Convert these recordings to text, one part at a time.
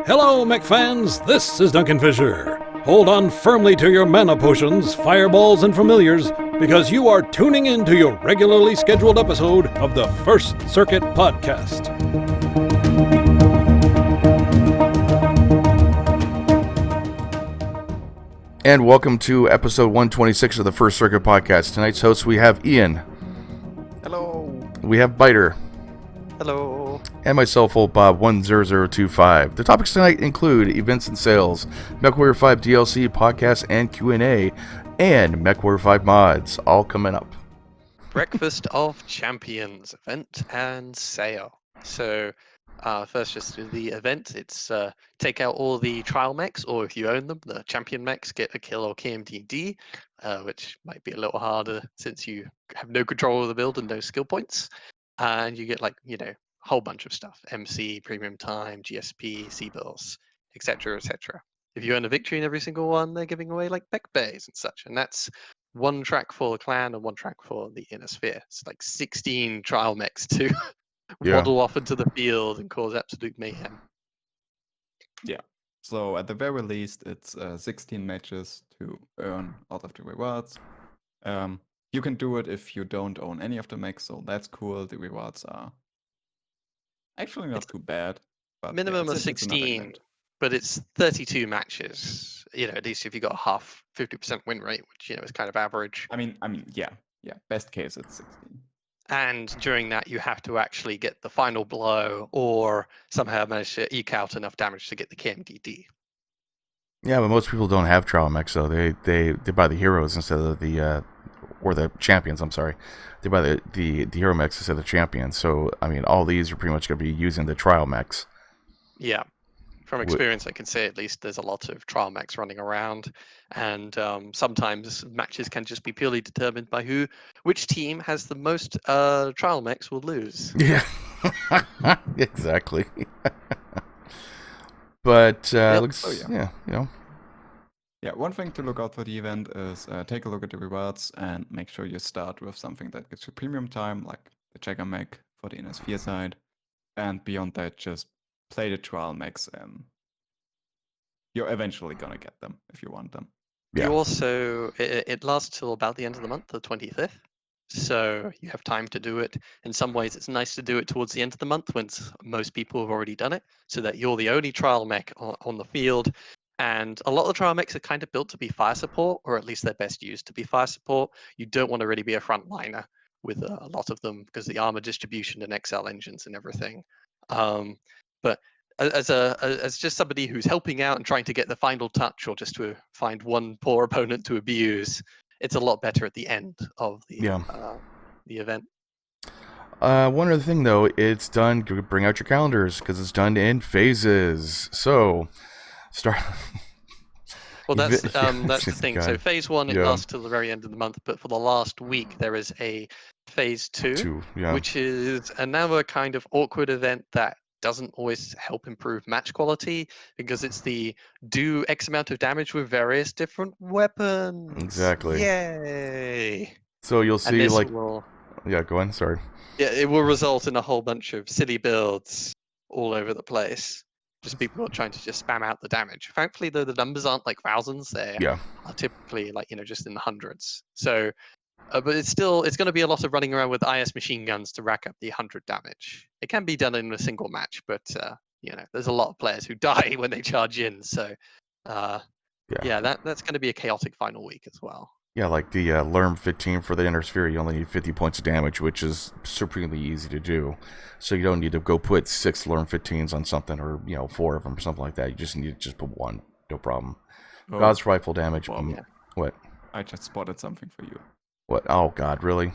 Hello, mech fans. This is Duncan Fisher. Hold on firmly to your mana potions, fireballs, and familiars, because you are tuning in to your regularly scheduled episode of the First Circuit Podcast. And welcome to episode 126 of the First Circuit Podcast. Tonight's hosts, we have Ian. Hello. We have Biter. Hello. And myself, Old Bob 10025. The topics tonight include events and sales, Mechwarrior 5 DLC, podcast and Q&A, and Mechwarrior 5 mods, all coming up. Breakfast of Champions event and sale. So first, just the event. It's take out all the trial mechs, or if you own them, the champion mechs, get a kill or KMDD, which might be a little harder since you have no control of the build and no skill points. And you get a whole bunch of stuff: MC, premium time, GSP, C-bills, etc., etc. If you earn a victory in every single one, they're giving away like mech bays and such. And that's one track for the clan and one track for the inner sphere. It's like 16 trial mechs to waddle off into the field and cause absolute mayhem. Yeah. So at the very least, it's 16 matches to earn all of the rewards. You can do it if you don't own any of the mechs, so that's cool. The rewards are actually not too bad. But minimum of it's another 16, event. but it's 32 matches. At least if you got a half 50% win rate, which is kind of average. I mean, yeah. Best case, it's 16. And during that, you have to actually get the final blow, or somehow manage to eke out enough damage to get the KMDD. Yeah, but most people don't have trial mechs, so they buy the heroes instead of the or the champions. I'm sorry, they buy the hero mechs instead of the champions. So I mean, all these are pretty much going to be using the trial mechs. Yeah, from experience, I can say at least there's a lot of trial mechs running around, and sometimes matches can just be purely determined by which team has the most trial mechs will lose. Yeah, exactly. But looks, yeah. Yeah, one thing to look out for the event is take a look at the rewards and make sure you start with something that gives you premium time, like the Jagger mech for the inner sphere side. And beyond that, just play the trial mechs and you're eventually going to get them if you want them. Yeah. You also, it lasts till about the end of the month, the 25th. So you have time to do it. In some ways, it's nice to do it towards the end of the month when most people have already done it, so that you're the only trial mech on the field. And a lot of the trial mechs are kind of built to be fire support, or at least they're best used to be fire support. You don't want to really be a frontliner with a lot of them because the armor distribution and XL engines and everything. But as just somebody who's helping out and trying to get the final touch, or just to find one poor opponent to abuse, it's a lot better at the end of the event. One other thing, though, it's done. Bring out your calendars because it's done in phases. So, start. Well, that's the thing. God. So phase 1 it lasts till the very end of the month, but for the last week there is a phase 2, which is another kind of awkward event that doesn't always help improve match quality, because it's the do X amount of damage with various different weapons. Exactly. Yay! So you'll see, go on. Sorry. Yeah, it will result in a whole bunch of silly builds all over the place. Just people are trying to just spam out the damage. Thankfully, though, the numbers aren't like thousands. They are typically just in the hundreds. So, but it's going to be a lot of running around with IS machine guns to rack up the 100 damage. It can be done in a single match, but there's a lot of players who die when they charge in. So, that's going to be a chaotic final week as well. Yeah, like the Lerm 15 for the inner sphere, you only need 50 points of damage, which is supremely easy to do. So you don't need to go put 6 Lerm 15s on something, or 4 of them or something like that. You just need to just put 1, no problem. Oh, God's rifle damage. Well, What? I just spotted something for you. What? Oh God, really?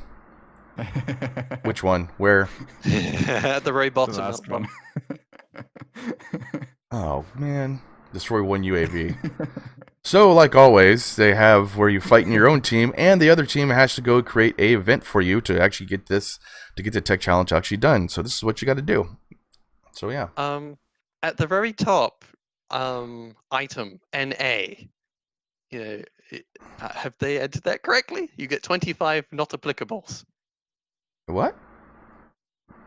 Which one? Where? At the very bottom. The last one. Oh man, destroy one UAV. So, like always, they have where you fight in your own team, and the other team has to go create a event for you to actually get the tech challenge actually done. So this is what you got to do. So yeah. At the very top, item NA. Have they entered that correctly? You get 25 not applicables. What?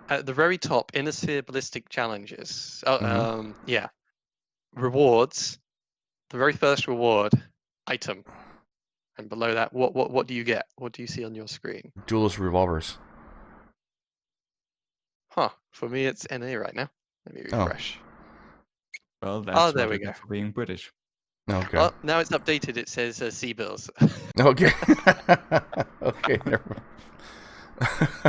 At the very top, inner sphere ballistic challenges. Yeah. rewards, the very first reward, item. And below that, what do you get? What do you see on your screen? Duelist revolvers. Huh. For me, it's NA right now. Let me refresh. Well, that's there what we you go. get for being British. Okay. Oh, now it's updated. It says C-bills. Okay. Okay. Never mind.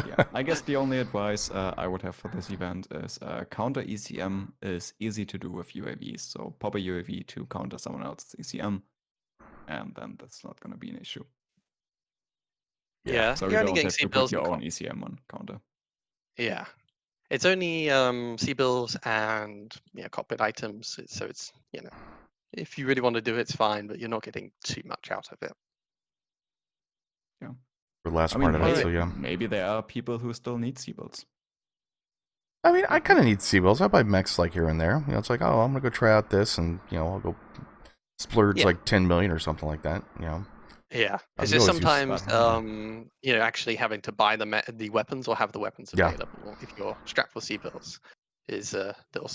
Yeah, I guess the only advice I would have for this event is counter ECM is easy to do with UAVs. So pop a UAV to counter someone else's ECM, and then that's not going to be an issue. Yeah, So you're you only don't getting have to put C-bills your and own ECM on counter. Yeah. It's only C-bills and cockpit items. So it's, if you really want to do it, it's fine, but you're not getting too much out of it. Yeah. For the last I part mean, of it, maybe- so yeah. maybe there are people who still need C-bills. I mean, I kind of need C-bills. I buy mechs like here and there. It's like, oh, I'm gonna go try out this, and I'll go splurge Yeah. like 10 million or something like that. Yeah, I it's can just always use sometimes, that. actually having to buy the weapons or have the weapons Yeah. available if you're strapped for C-bills is a little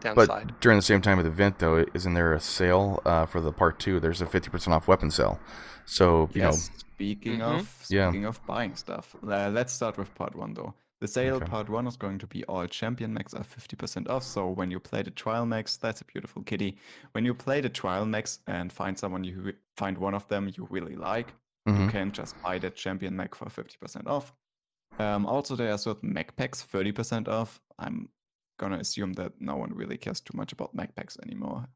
downside. But during the same time of the event, though, isn't there a sale for the part 2? There's a 50% off weapon sale. So Yes. Speaking Mhm. of buying stuff, let's start with part 1 though. The sale Okay. part 1 is going to be all champion mechs are 50% off. So when you play the trial mechs, that's a beautiful kitty. When you play the trial mechs and find one of them you really like, you Mhm. can just buy that champion mech for 50% off. Also, there are certain mech packs 30% off. I'm gonna assume that no one really cares too much about mech packs anymore.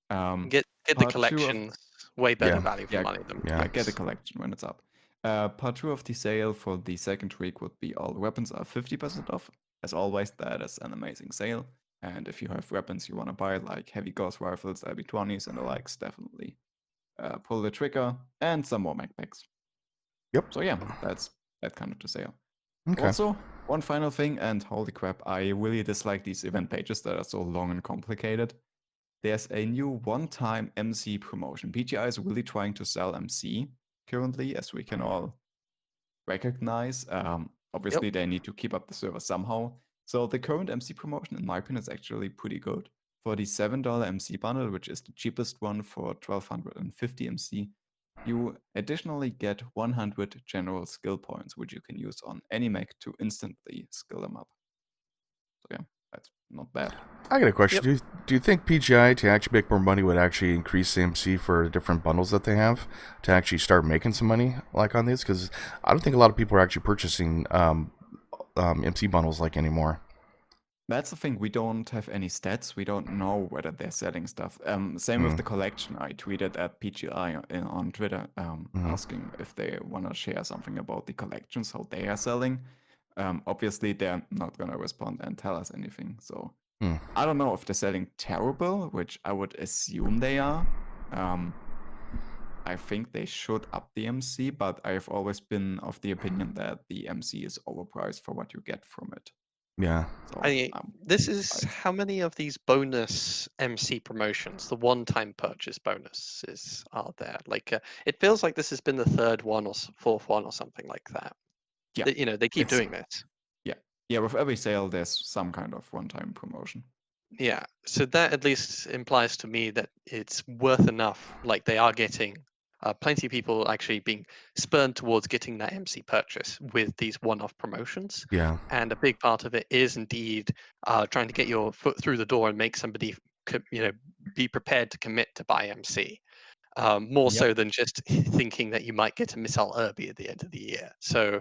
Get the Part 2 of collections, way better Yeah. value for Yeah, money than Yeah. get a packs. collection when it's up. Part 2 of the sale for the second week would be all weapons are 50% off. As always, that is an amazing sale. And if you have weapons you want to buy, like heavy gauss rifles, LB20s, and the likes, definitely pull the trigger and some more mech packs. Yep. So yeah, that's that kind of the sale. Okay. Also, one final thing, and holy crap, I really dislike these event pages that are so long and complicated. There's a new one-time MC promotion. PGI is really trying to sell MC currently, as we can all recognize. Obviously, they need to keep up the server somehow. So the current MC promotion, in my opinion, is actually pretty good. For the $7 MC bundle, which is the cheapest one for 1250 MC, you additionally get 100 general skill points, which you can use on any mech to instantly skill them up. So yeah, that's not bad. I got a question. Yep. Do you think PGI, to actually make more money, would actually increase the MC for different bundles that they have to actually start making some money like on these? Because I don't think a lot of people are actually purchasing MC bundles like anymore. That's the thing. We don't have any stats. We don't know whether they're selling stuff. Same with the collection. I tweeted at PGI on Twitter asking if they want to share something about the collections, how they are selling. Obviously, they're not going to respond and tell us anything. So I don't know if they're selling terrible, which I would assume they are. I think they should up the MC, but I've always been of the opinion that the MC is overpriced for what you get from it. Yeah. So This is how many of these bonus MC promotions, the one-time purchase bonuses, are there? Like, it feels like this has been the third one or fourth one or something like that. yeah, They keep doing this. Yeah. With every sale, there's some kind of one-time promotion. Yeah, so that at least implies to me that it's worth enough. Like they are getting plenty of people actually being spurned towards getting that MC purchase with these one-off promotions. Yeah. And a big part of it is indeed trying to get your foot through the door and make somebody, be prepared to commit to buy MC. More so than just thinking that you might get a missile Irby at the end of the year. So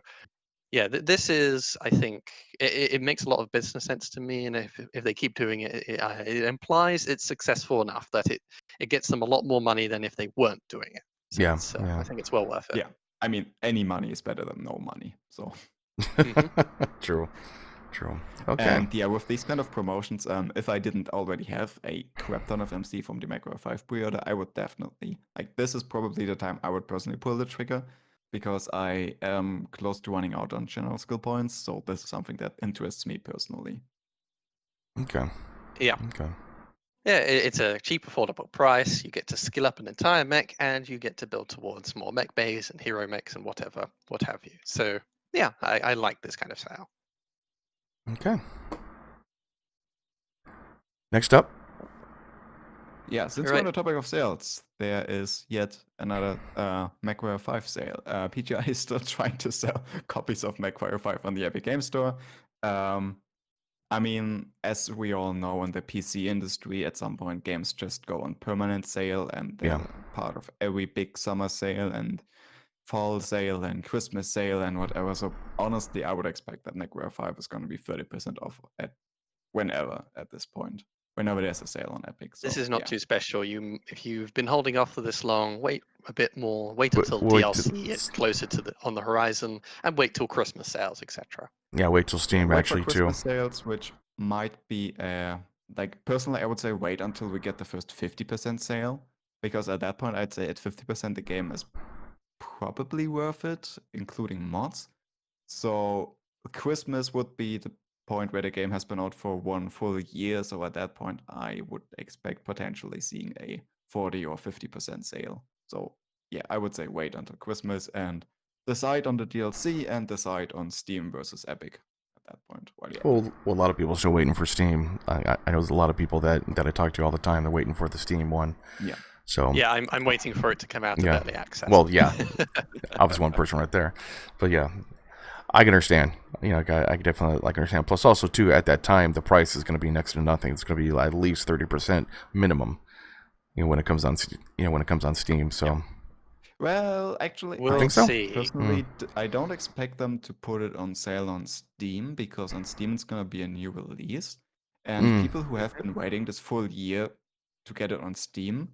yeah, this is, I think, it makes a lot of business sense to me, and if they keep doing it, it implies it's successful enough that it gets them a lot more money than if they weren't doing it. So Yeah. it's, Yeah. I think it's well worth it. Yeah, I mean, any money is better than no money. So True. Okay. And yeah, with these kind of promotions, if I didn't already have a crap ton of MC from the Mechwarrior pre-order, I would definitely, this is probably the time I would personally pull the trigger, because I am close to running out on general skill points, so this is something that interests me personally. Okay. Yeah. Okay. Yeah, it's a cheap, affordable price. You get to skill up an entire mech, and you get to build towards more mech bays and hero mechs and what have you. So yeah, I like this kind of sale. Okay. Next up, yeah, since we're on the topic of sales, there is yet another Mechwarrior 5 sale. PGI is still trying to sell copies of Mechwarrior 5 on the Epic Game Store. I mean, as we all know, in the PC industry, at some point, games just go on permanent sale, and they're part of every big summer sale and fall sale and Christmas sale and whatever. So honestly, I would expect that Mechwarrior 5 is going to be 30% off whenever at this point. Whenever there's a sale on Epic. So, this is not too special. If you've been holding off for this long, wait a bit more. Wait until DLC is closer to on the horizon, and wait till Christmas sales, etc. Yeah, wait till Steam actually for Christmas sales, which might be like personally, I would say wait until we get the first 50% sale, because at that point, I'd say at 50% the game is probably worth it, including mods. So Christmas would be the point where the game has been out for 1 full year. So at that point, I would expect potentially seeing a 40 or 50% sale. So yeah, I would say wait until Christmas and decide on the DLC and decide on Steam versus Epic at that point. Well, a lot of people are still waiting for Steam. I know there's a lot of people that I talk to all the time. They're waiting for the Steam one. Yeah. So yeah, I'm waiting for it to come out of early access. Well, yeah, I was one person right there, but yeah, I can understand. You know, I can definitely understand. Plus, also too, at that time, the price is going to be next to nothing. It's going to be at least 30% minimum. You know, when it comes on, Steam. So. Yeah. Well, actually, we'll I think so. see. Personally, I don't expect them to put it on sale on Steam, because on Steam it's going to be a new release. And people who have been waiting this full year to get it on Steam,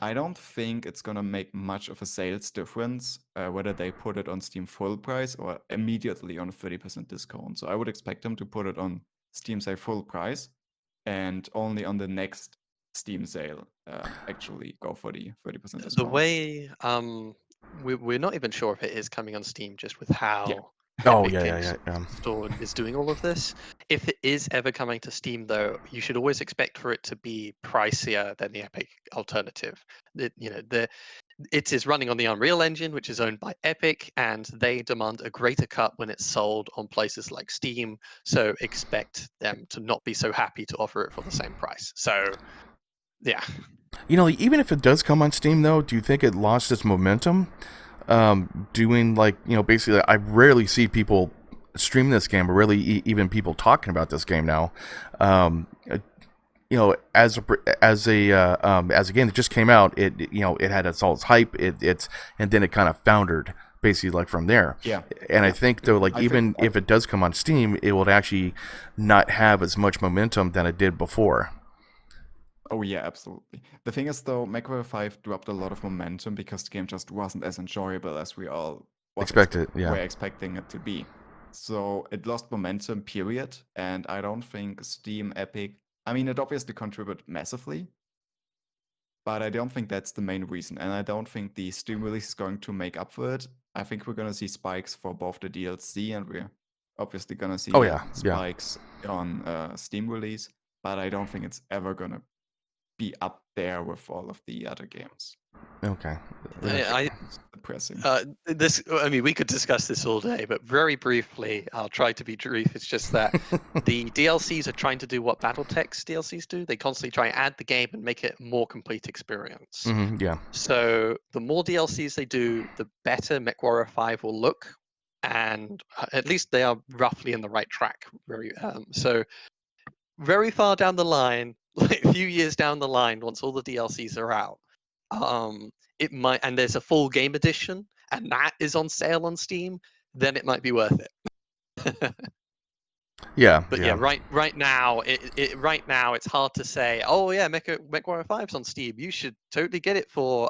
I don't think it's going to make much of a sales difference whether they put it on Steam full price or immediately on a 30% discount. So I would expect them to put it on Steam, say, full price, and only on the next Steam sale actually go for the 30% discount. The way we're not even sure if it is coming on Steam, just with how Epic Games Store is doing all of this. If it is ever coming to Steam, though, you should always expect for it to be pricier than the Epic alternative. It is running on the Unreal Engine, which is owned by Epic, and they demand a greater cut when it's sold on places like Steam. So expect them to not be so happy to offer it for the same price. So, yeah. You know, even if it does come on Steam, though, do you think it lost its momentum? Doing basically, I rarely see people stream this game, or really even people talking about this game now. As a game that just came out, it had all its hype, and then it kind of foundered basically from there. Yeah. And I think though, if it does come on Steam, it will actually not have as much momentum than it did before. Oh yeah, absolutely. The thing is, though, Mechwarrior 5 dropped a lot of momentum because the game just wasn't as enjoyable as we all were expecting it to be. So it lost momentum, period. And I don't think Steam, Epic, I mean, it obviously contributed massively, but I don't think that's the main reason. And I don't think the Steam release is going to make up for it. I think we're going to see spikes for both the DLC, and we're obviously going to see spikes on Steam release, but I don't think it's ever going to be up there with all of the other games. Okay. Depressing. We could discuss this all day, but very briefly, I'll try to be brief. It's just that the DLCs are trying to do what BattleTech's DLCs do. They constantly try and add the game and make it a more complete experience. Mm-hmm, yeah. So the more DLCs they do, the better Mechwarrior 5 will look, and at least they are roughly in the right track. So very far down the line, like a few years down the line, once all the DLCs are out, it might, and there's a full game edition, and that is on sale on Steam, then it might be worth it. Yeah. But right now, it's hard to say. Oh yeah, Mechwarrior 5's on Steam. You should totally get it for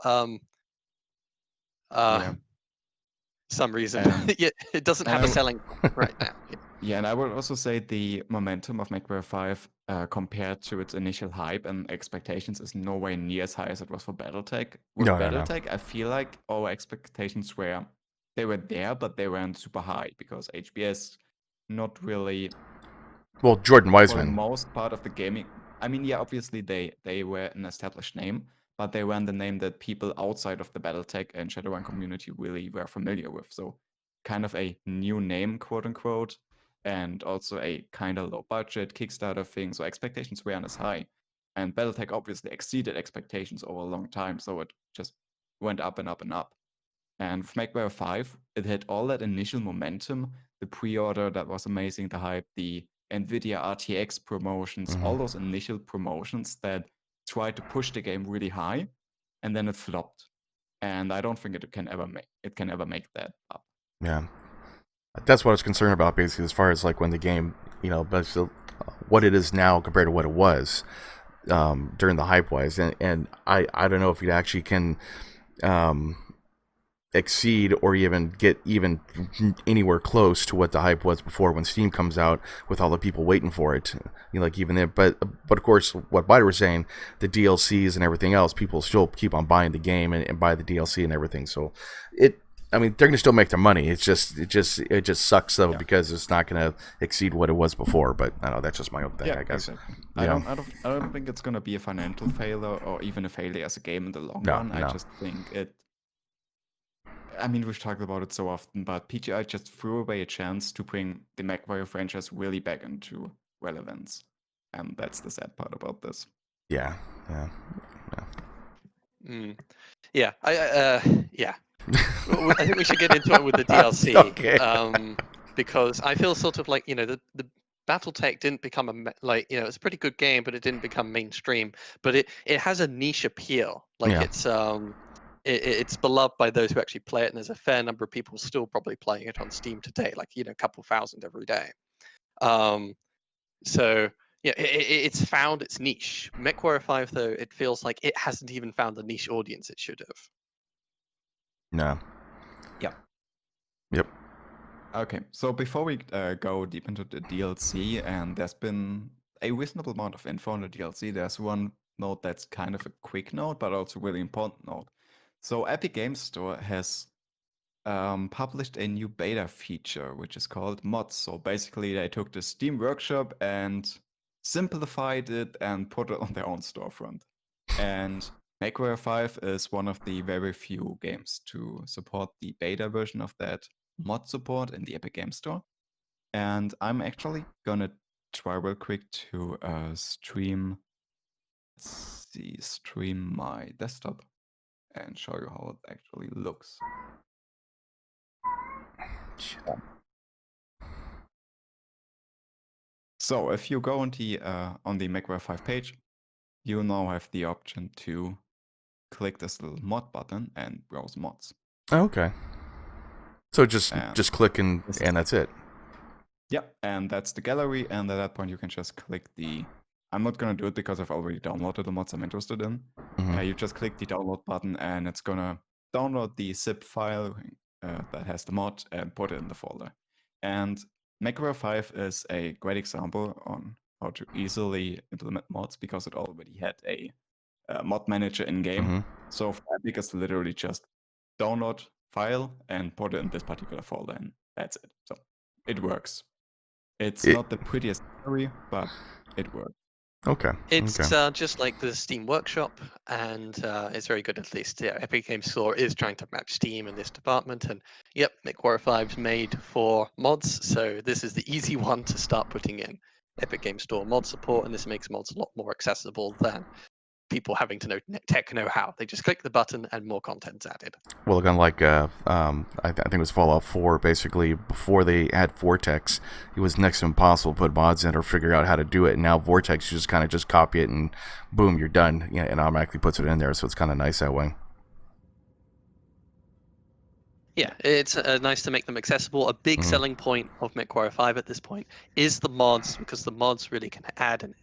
some reason. It doesn't have a selling right now. Yeah, and I would also say the momentum of Mechwarrior 5 compared to its initial hype and expectations is nowhere near as high as it was for BattleTech. With BattleTech, I feel like our expectations were there, but they weren't super high because HBS not really. Well, Jordan Wiseman. For the most part of the gaming, I mean, yeah, obviously they were an established name, but they weren't the name that people outside of the BattleTech and Shadowrun community really were familiar with. So kind of a new name, quote unquote, and also a kind of low budget Kickstarter thing. So expectations weren't as high. And BattleTech obviously exceeded expectations over a long time, so it just went up and up and up. And with Mechwarrior 5, it had all that initial momentum, the pre-order that was amazing, the hype, the NVIDIA RTX promotions, all those initial promotions that tried to push the game really high, and then it flopped. And I don't think it can ever make that up. Yeah, that's what I was concerned about, basically, as far as like when the game, but still, what it is now compared to what it was during the hype was, and I don't know if it actually can exceed or even get even anywhere close to what the hype was before when Steam comes out with all the people waiting for it. Like even there, but of course, what Biden was saying, the DLCs and everything else, people still keep on buying the game and buy the DLC and everything. So they're gonna still make their money. It just sucks though, because it's not gonna exceed what it was before. But I don't know, that's just my own thing, I guess. Exactly. I don't think it's gonna be a financial failure or even a failure as a game in the long run. I just think it. I mean, we've talked about it so often, but PGI just threw away a chance to bring the Mechwarrior franchise really back into relevance, and that's the sad part about this. Yeah. Yeah. I think we should get into it with the DLC. Okay. Because I feel sort of like the BattleTech didn't become it's a pretty good game, but it didn't become mainstream. But it has a niche appeal. It's beloved by those who actually play it, and there's a fair number of people still probably playing it on Steam today, a couple thousand every day. So yeah, it's found its niche. Mechwarrior 5, though, it feels like it hasn't even found the niche audience it should have. No. Yep. Okay, so before we go deep into the DLC, and there's been a reasonable amount of info on the DLC, there's one note that's kind of a quick note, but also really important note. So Epic Games Store has published a new beta feature, which is called Mods. So basically, they took the Steam Workshop and simplified it and put it on their own storefront. And Mechwarrior 5 is one of the very few games to support the beta version of that mod support in the Epic Games Store. And I'm actually gonna try real quick to stream my desktop and show you how it actually looks. So if you go on the Mechwarrior 5 page, you now have the option to click this little mod button and browse mods. Oh, okay. So just click and that's it. Yeah, and that's the gallery, and at that point you can just click the... I'm not going to do it because I've already downloaded the mods I'm interested in. You just click the download button and it's going to download the zip file that has the mod and put it in the folder. And Mechwarrior 5 is a great example on how to easily implement mods because it already had a mod manager in-game. So for Epic, it's literally just download file and put it in this particular folder, and that's it. So it works. It's not the prettiest gallery, but it works. Okay. It's just like the Steam Workshop, and it's very good at least. Yeah, Epic Games Store is trying to match Steam in this department, and yep, Mechwarrior 5's made for mods, so this is the easy one to start putting in Epic Games Store mod support, and this makes mods a lot more accessible than people having to know tech know-how. They just click the button and more content's added. Well, again, like I think it was Fallout 4, basically, before they had Vortex, it was next to impossible to put mods in or figure out how to do it. And now Vortex, you just kind of just copy it and boom, you're done. Yeah, and automatically puts it in there, so it's kind of nice that way. Yeah, it's nice to make them accessible. A big selling point of Mechwarrior 5 at this point is the mods, because the mods really can add and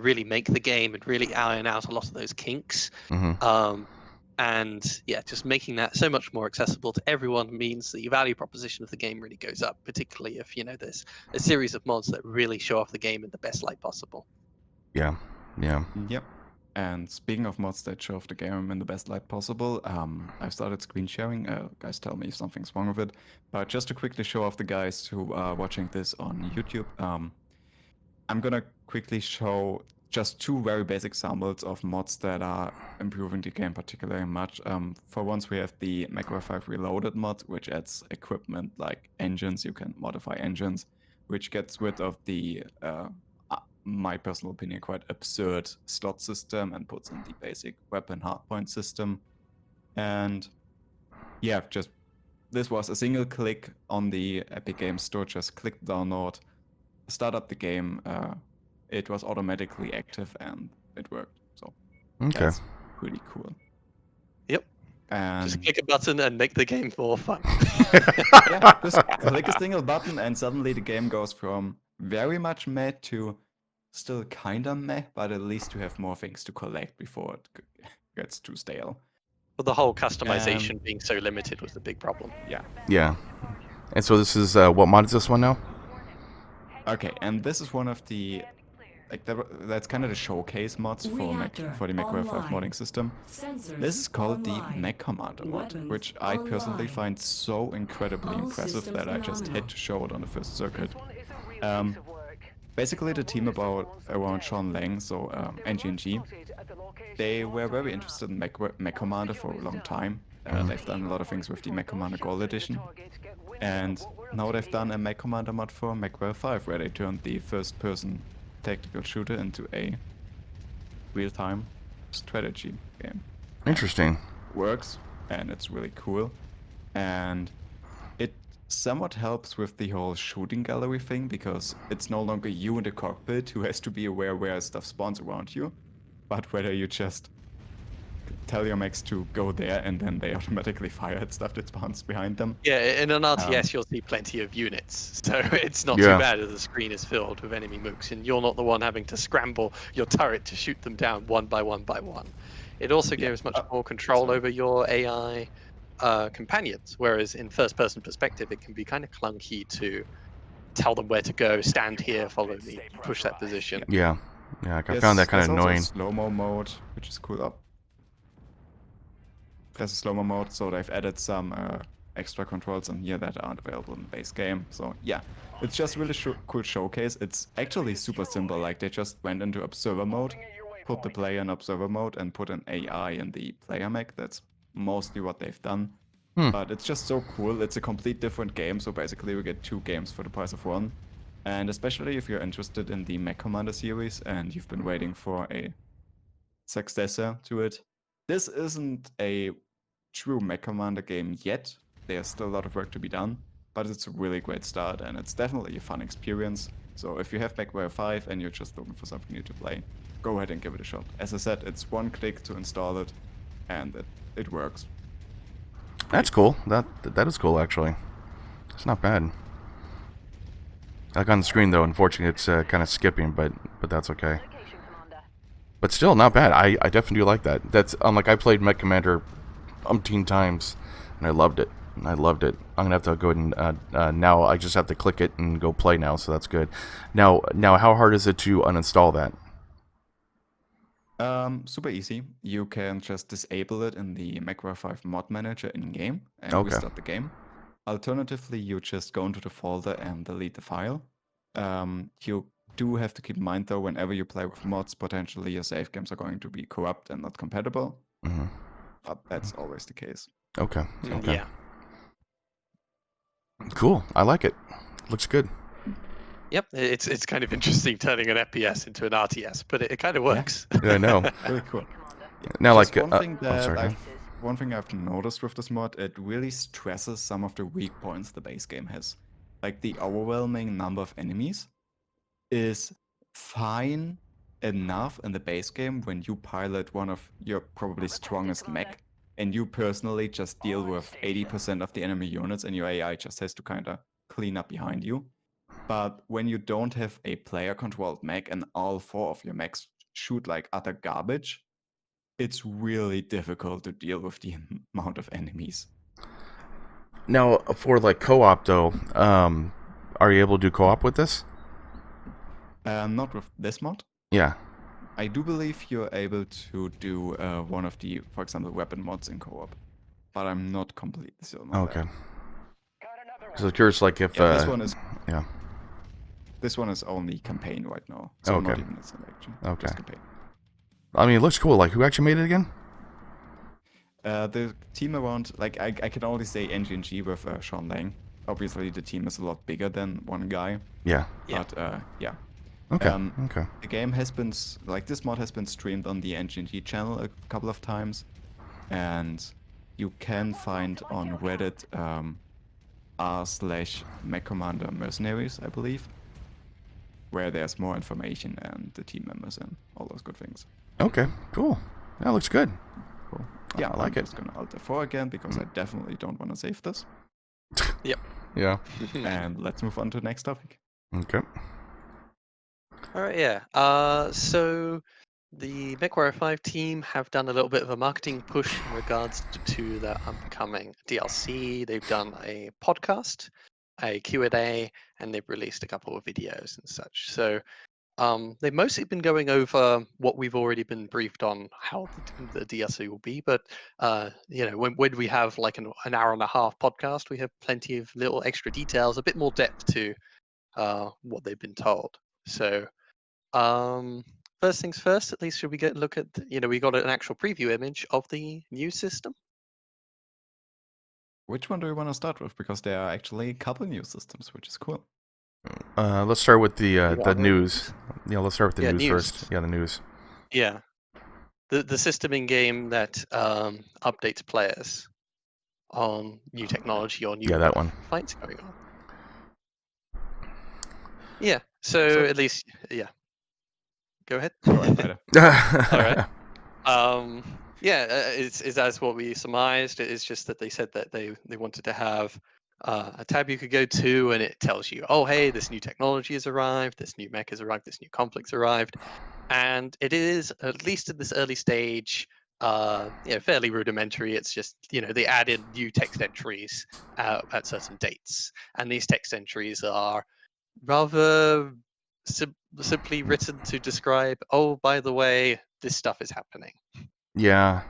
really make the game and really iron out a lot of those kinks. And yeah, just making that so much more accessible to everyone means the value proposition of the game really goes up, particularly if there's a series of mods that really show off the game in the best light possible. Yeah. Yep. And speaking of mods that show off the game in the best light possible, I've started screen sharing. Guys, tell me if something's wrong with it. But just to quickly show off the guys who are watching this on YouTube, I'm gonna quickly show just two very basic examples of mods that are improving the game particularly much. For once, we have the Mechwarrior 5 Reloaded mod, which adds equipment like engines. You can modify engines, which gets rid of the my personal opinion, quite absurd slot system and puts in the basic weapon hardpoint system. And yeah, just this was a single click on the Epic Games Store. Just click download, start up the game. It was automatically active and it worked. So Okay. that's pretty cool. Yep. And Just click a button and make the game more fun. yeah, just click a single button and suddenly the game goes from very much meh to still kinda meh, but at least you have more things to collect before it gets too stale. But the whole customization being so limited was the big problem. Yeah. And so this is what mod is this one now? Okay, and this is one of the that's kind of the showcase mods for the Mechwarrior 5 modding system. This is called the Mech Commander mod, which I personally find so incredibly impressive that I just had to show it on the first circuit. Basically, the team around Sean Lang, so NGNG, they were very interested in Mech Commander for a long time. They've done a lot of things with the Mech Commander Gold Edition. And now they've done a Mech Commander mod for Mechwarrior 5, where they turned the first-person tactical shooter into a real-time strategy game. Interesting. Works, and it's really cool. And it somewhat helps with the whole shooting gallery thing, because it's no longer you in the cockpit who has to be aware where stuff spawns around you, but whether you just tell your mechs to go there and then they automatically fire at stuff that spawns behind them. Yeah, in an RTS you'll see plenty of units, so it's not Yeah. too bad if the screen is filled with enemy mooks and you're not the one having to scramble your turret to shoot them down one by one by one. It also gives much more control over your AI companions, whereas in first-person perspective it can be kind of clunky to tell them where to go, stand here, follow me, push that position. Yeah. Yeah, I found that kind of There's also annoying. slow-mo mode, which is cool. There's a slow-mo mode, so they've added some extra controls in here that aren't available in the base game. So yeah, it's just really cool showcase. It's actually super simple. Like they just went into observer mode, put the player in observer mode, and put an AI in the player mech. That's mostly what they've done. But it's just so cool. It's a complete different game. So basically, we get 2 games for the price of 1. And especially if you're interested in the Mech Commander series and you've been waiting for a successor to it, this isn't a true Mech Commander game yet. There's still a lot of work to be done, but it's a really great start and it's definitely a fun experience. So if you have Mechwarrior 5 and you're just looking for something new to play, go ahead and give it a shot. As I said, it's 1 click to install it, and it works. That's cool. That is cool, actually. It's not bad. Like on the screen, though, unfortunately, it's kind of skipping, but that's okay. But still, not bad. I definitely do like that. That's like I played Mech Commander umpteen times, and I loved it. I'm gonna have to go ahead and now I just have to click it and go play now, so that's good. Now, how hard is it to uninstall that? Super easy. You can just disable it in the Mechwarrior 5 mod manager in-game and Okay. restart the game. Alternatively, you just go into the folder and delete the file. You do have to keep in mind, though, whenever you play with mods, potentially your save games are going to be corrupt and not compatible. Mm-hmm. But that's always the case. Okay. Yeah. Cool. I like it. Looks good. Yep, it's kind of interesting turning an FPS into an RTS, but it kind of works. Yeah, I know. Really cool. Now, Just like, one thing I'm sorry. that one thing I've noticed with this mod, it really stresses some of the weak points the base game has. Like the overwhelming number of enemies is fine enough in the base game when you pilot one of your probably strongest mech, and you personally just deal with 80% of the enemy units, and your AI just has to kind of clean up behind you. But when you don't have a player-controlled mech and all 4 of your mechs shoot like utter garbage, it's really difficult to deal with the amount of enemies. Now, for like co-op though, are you able to do co-op with this? Not with this mod. Yeah. I do believe you're able to do one of the, for example, weapon mods in co-op, but I'm not completely certain on Okay. that. So curious, like if Yeah, this one is. yeah. This one is only campaign right now, so Okay. not even a selection. Okay. Just campaign. I mean, it looks cool. Like, who actually made it again? The team around, like, I can only say NGNG with Sean Lang. Obviously, the team is a lot bigger than one guy. Yeah. Yeah. But yeah, Okay. Um, Okay. The game has been this mod has been streamed on the NGNG channel a couple of times, and you can find on Reddit r/mechcommander mercenaries, I believe, where there's more information and the team members and all those good things. Okay. Cool. That looks good. Cool. Yeah, I like I'm it. just gonna Alt F4 again because I definitely don't want to save this. Yeah. And let's move on to the next topic. Okay. All right, yeah. So the Mechwarrior 5 team have done a little bit of a marketing push in regards to the upcoming DLC. They've done a podcast, a Q&A, and they've released a couple of videos and such. So they've mostly been going over what we've already been briefed on how the DLC will be. But when we have like an hour and a half podcast, we have plenty of little extra details, a bit more depth to what they've been told. So first things first, at least should we look at, we got an actual preview image of the new system. Which one do we want to start with? Because there are actually a couple new systems, which is cool. Let's start with the other news. Yeah, let's start with the news news. first. Yeah, the news. Yeah. The system in game that updates players on new technology or new that one. fights going on. Yeah. So at least, yeah. Go ahead. Go ahead, Peter. All right. It's as what we surmised. It's just that they said that they wanted to have a tab you could go to, and it tells you, oh, hey, this new technology has arrived, this new mech has arrived, this new conflict's arrived, and it is, at least at this early stage, fairly rudimentary. It's just, they added new text entries at certain dates, and these text entries are rather simply written to describe, oh, by the way, this stuff is happening. Yeah,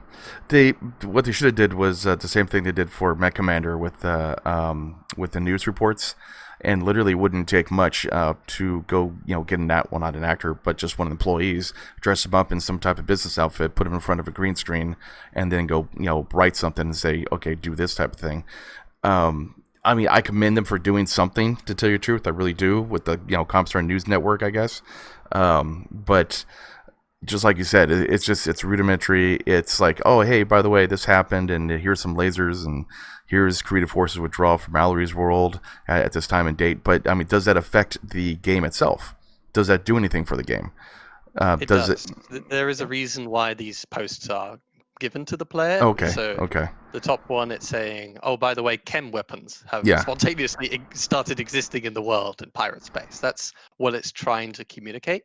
what they should have did was the same thing they did for Mech Commander with the news reports, and literally wouldn't take much to go get not an actor but just one of the employees, dress him up in some type of business outfit, put him in front of a green screen, and then go write something and say, okay, do this type of thing. I mean, I commend them for doing something, to tell you the truth. I really do, with the Comstar News Network, I guess. But just like you said, it's rudimentary. It's like, oh, hey, by the way, this happened, and here's some lasers, and here's Creative Forces withdrawal from Mallory's world at this time and date. But I mean, does that affect the game itself? Does that do anything for the game? It does. There is a reason why these posts are given to the player. Okay. So Okay. the top one, it's saying, oh, by the way, chem weapons have spontaneously started existing in the world in pirate space. That's what it's trying to communicate.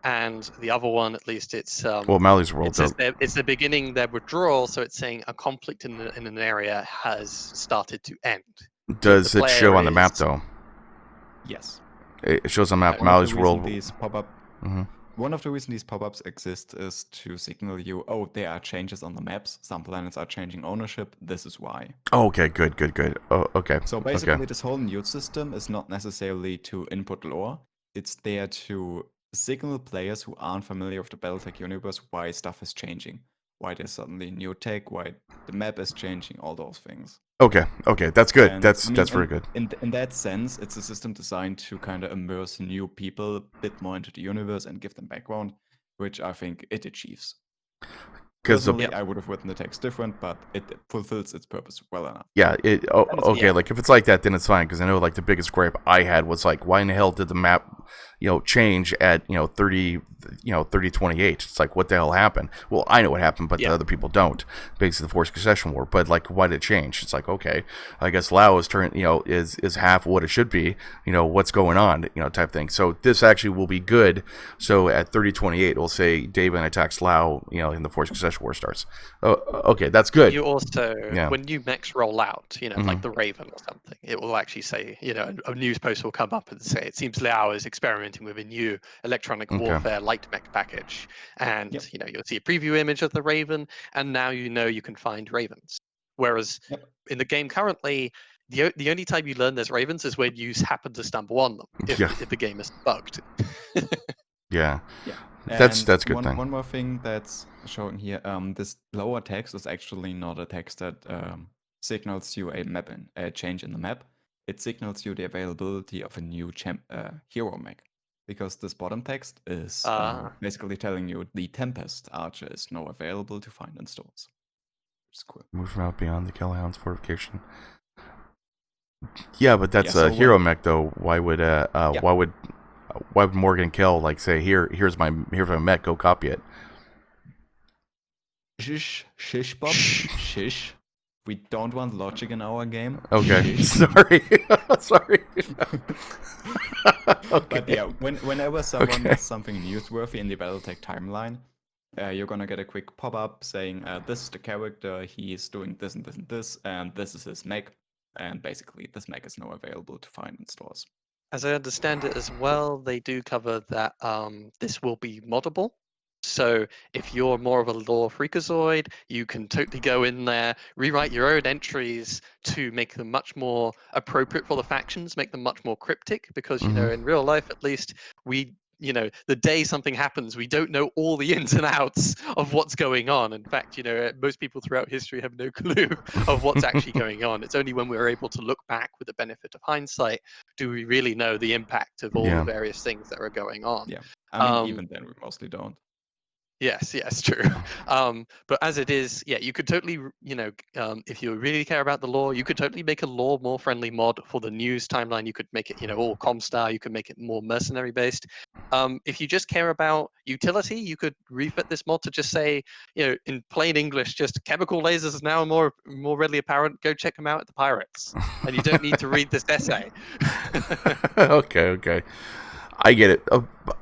And the other one, at least, it's Mallory's world. It's the beginning their withdrawal, so it's saying a conflict in an area has started to end. Does it show on the map though? Yes. It shows on the map. Mallory's world. These pop-up. Mm-hmm. One of the reasons these pop-ups exist is to signal you, oh, there are changes on the maps. Some planets are changing ownership. This is why. Oh, okay, good. Oh, okay. So basically, this whole news system is not necessarily to input lore. It's there to signal players who aren't familiar with the Battletech universe why stuff is changing, why there's suddenly new tech, why the map is changing, all those things. Okay, that's good. And, that's very good. In that sense, it's a system designed to kind of immerse new people a bit more into the universe and give them background, which I think it achieves. Personally, I would have written the text different, but it fulfills its purpose well enough. Yeah. Like if it's like that, then it's fine. Because I know like the biggest gripe I had was like, why in the hell did the map, change at 3028? It's like, what the hell happened? Well, I know what happened, but the other people don't. Basically, the Forced Concession War. But like, why did it change? It's like, okay, I guess Lao is is half what it should be. What's going on? Type thing. So this actually will be good. So at 3028, it'll say David attacks Lao. In the Forced Concession War starts. Oh, okay, that's good. You also, when new mechs roll out, like the Raven or something, it will actually say, a news post will come up and say, it seems Lao is experimenting with a new electronic warfare light mech package, and you'll see a preview image of the Raven, and now you can find Ravens. Whereas in the game currently, the only time you learn there's Ravens is when you happen to stumble on them, if the game is bugged. Yeah. That's a good thing. One more thing that's showing here, this lower text is actually not a text that signals you a change in the map. It signals you the availability of a new hero mech. because this bottom text is basically telling you the Tempest Archer is now available to find in stores. Which is cool. Move out beyond the Kellyhound's fortification. Yeah, but that's so a hero mech though. Why would Morgan Kell like say here's my mech, go copy it? Shish, Bob. Shish. We don't want logic in our game. Okay, Shish. sorry. Sorry. Okay. But yeah, whenever someone does something newsworthy in the Battletech timeline, you're gonna get a quick pop-up saying, this is the character, he's doing this and this and this, and this is his mech. And basically, this mech is now available to find in stores. As I understand it as well, they do cover that this will be moddable. So if you're more of a lore freakazoid, you can totally go in there, rewrite your own entries to make them much more appropriate for the factions, make them much more cryptic, because, you know, in real life, at least, the day something happens, we don't know all the ins and outs of what's going on. In fact, most people throughout history have no clue of what's actually going on. It's only when we're able to look back with the benefit of hindsight do we really know the impact of all the various things that are going on. Yeah, I mean, even then, we mostly don't. Yes, true. But as it is, yeah, you could totally, if you really care about the lore, you could totally make a lore more friendly mod for the news timeline. You could make it, all Comstar. You could make it more mercenary based. If you just care about utility, you could refit this mod to just say, in plain English, just chemical lasers is now more readily apparent. Go check them out at the Pirates, and you don't need to read this essay. Okay. I get it.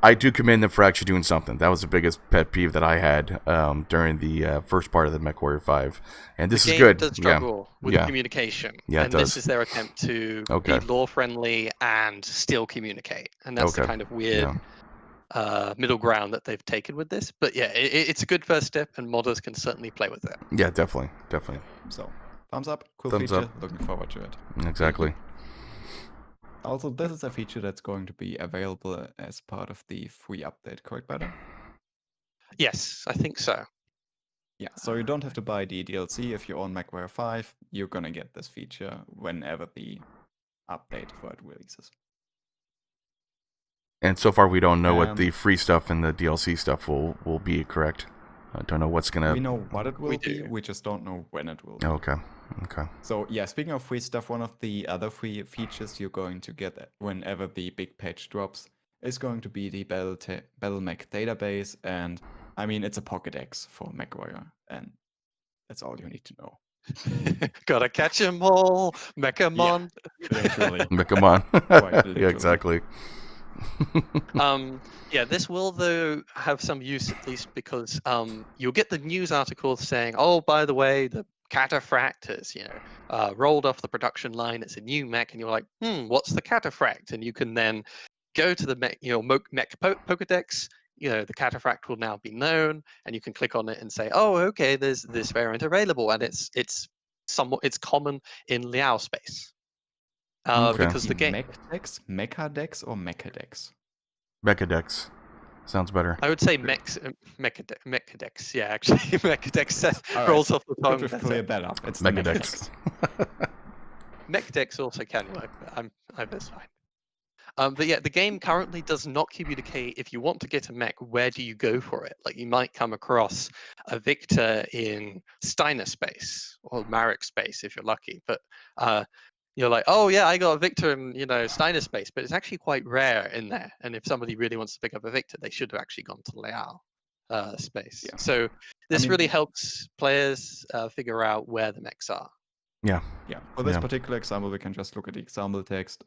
I do commend them for actually doing something. That was the biggest pet peeve that I had during the first part of the Mechwarrior 5. And this is good. The game does struggle with communication. Yeah, and this is their attempt to be lore-friendly and still communicate. And that's the kind of weird middle ground that they've taken with this. But yeah, it's a good first step, and modders can certainly play with it. Yeah, definitely. So, thumbs up. Cool thumbs feature. up. Looking forward to it. Exactly. Also, this is a feature that's going to be available as part of the free update, correct, Bada? Yes, I think so. Yeah, so you don't have to buy the DLC if you own Mechwarrior 5. You're gonna get this feature whenever the update for it releases. And so far, we don't know what the free stuff and the DLC stuff will be, correct? I don't know what's gonna... We know what it will be, we just don't know when it will be. Okay. So yeah, speaking of free stuff, one of the other free features you're going to get whenever the big patch drops is going to be the BattleMech database, and I mean it's a Pokédex for Mechwarrior, and that's all you need to know. Gotta catch 'em all, Mechamon. Yeah, literally. Mechamon. Yeah, exactly. This will though have some use, at least because you'll get the news articles saying, oh, by the way, the Cataphract has rolled off the production line, it's a new mech, and you're like, what's the Cataphract? And you can then go to the mech Pokedex, the Cataphract will now be known, and you can click on it and say, oh, okay, there's this variant available, and it's common in Liao space. Because the game Mechadex or Mechadex? Mechadex. Sounds better. I would say Mechadex. Yeah, actually, Mechadex rolls off the tongue. Just clear that up. It's Mechadex. Mechadex also can work, but that's fine. But yeah, the game currently does not communicate if you want to get a mech, where do you go for it? Like you might come across a Victor in Steiner space or Marek space if you're lucky, but you're like, oh yeah, I got a Victor in Steiner space, but it's actually quite rare in there. And if somebody really wants to pick up a Victor, they should have actually gone to Liao space. Yeah. So this really helps players figure out where the mechs are. Yeah. For this particular example, we can just look at the example text.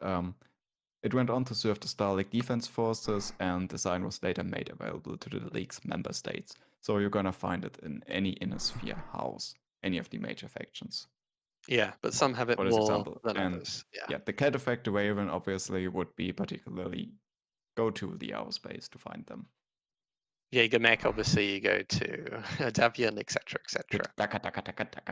It went on to serve the Star League Defense Forces, and design was later made available to the League's member states. So you're gonna find it in any Inner Sphere house, any of the major factions. Yeah, but some have it more than others. Yeah, the Cataphract, the Raven, obviously would be particularly go to the aerospace to find them. Jaeger mech, obviously, you go to Davian, etc., etc.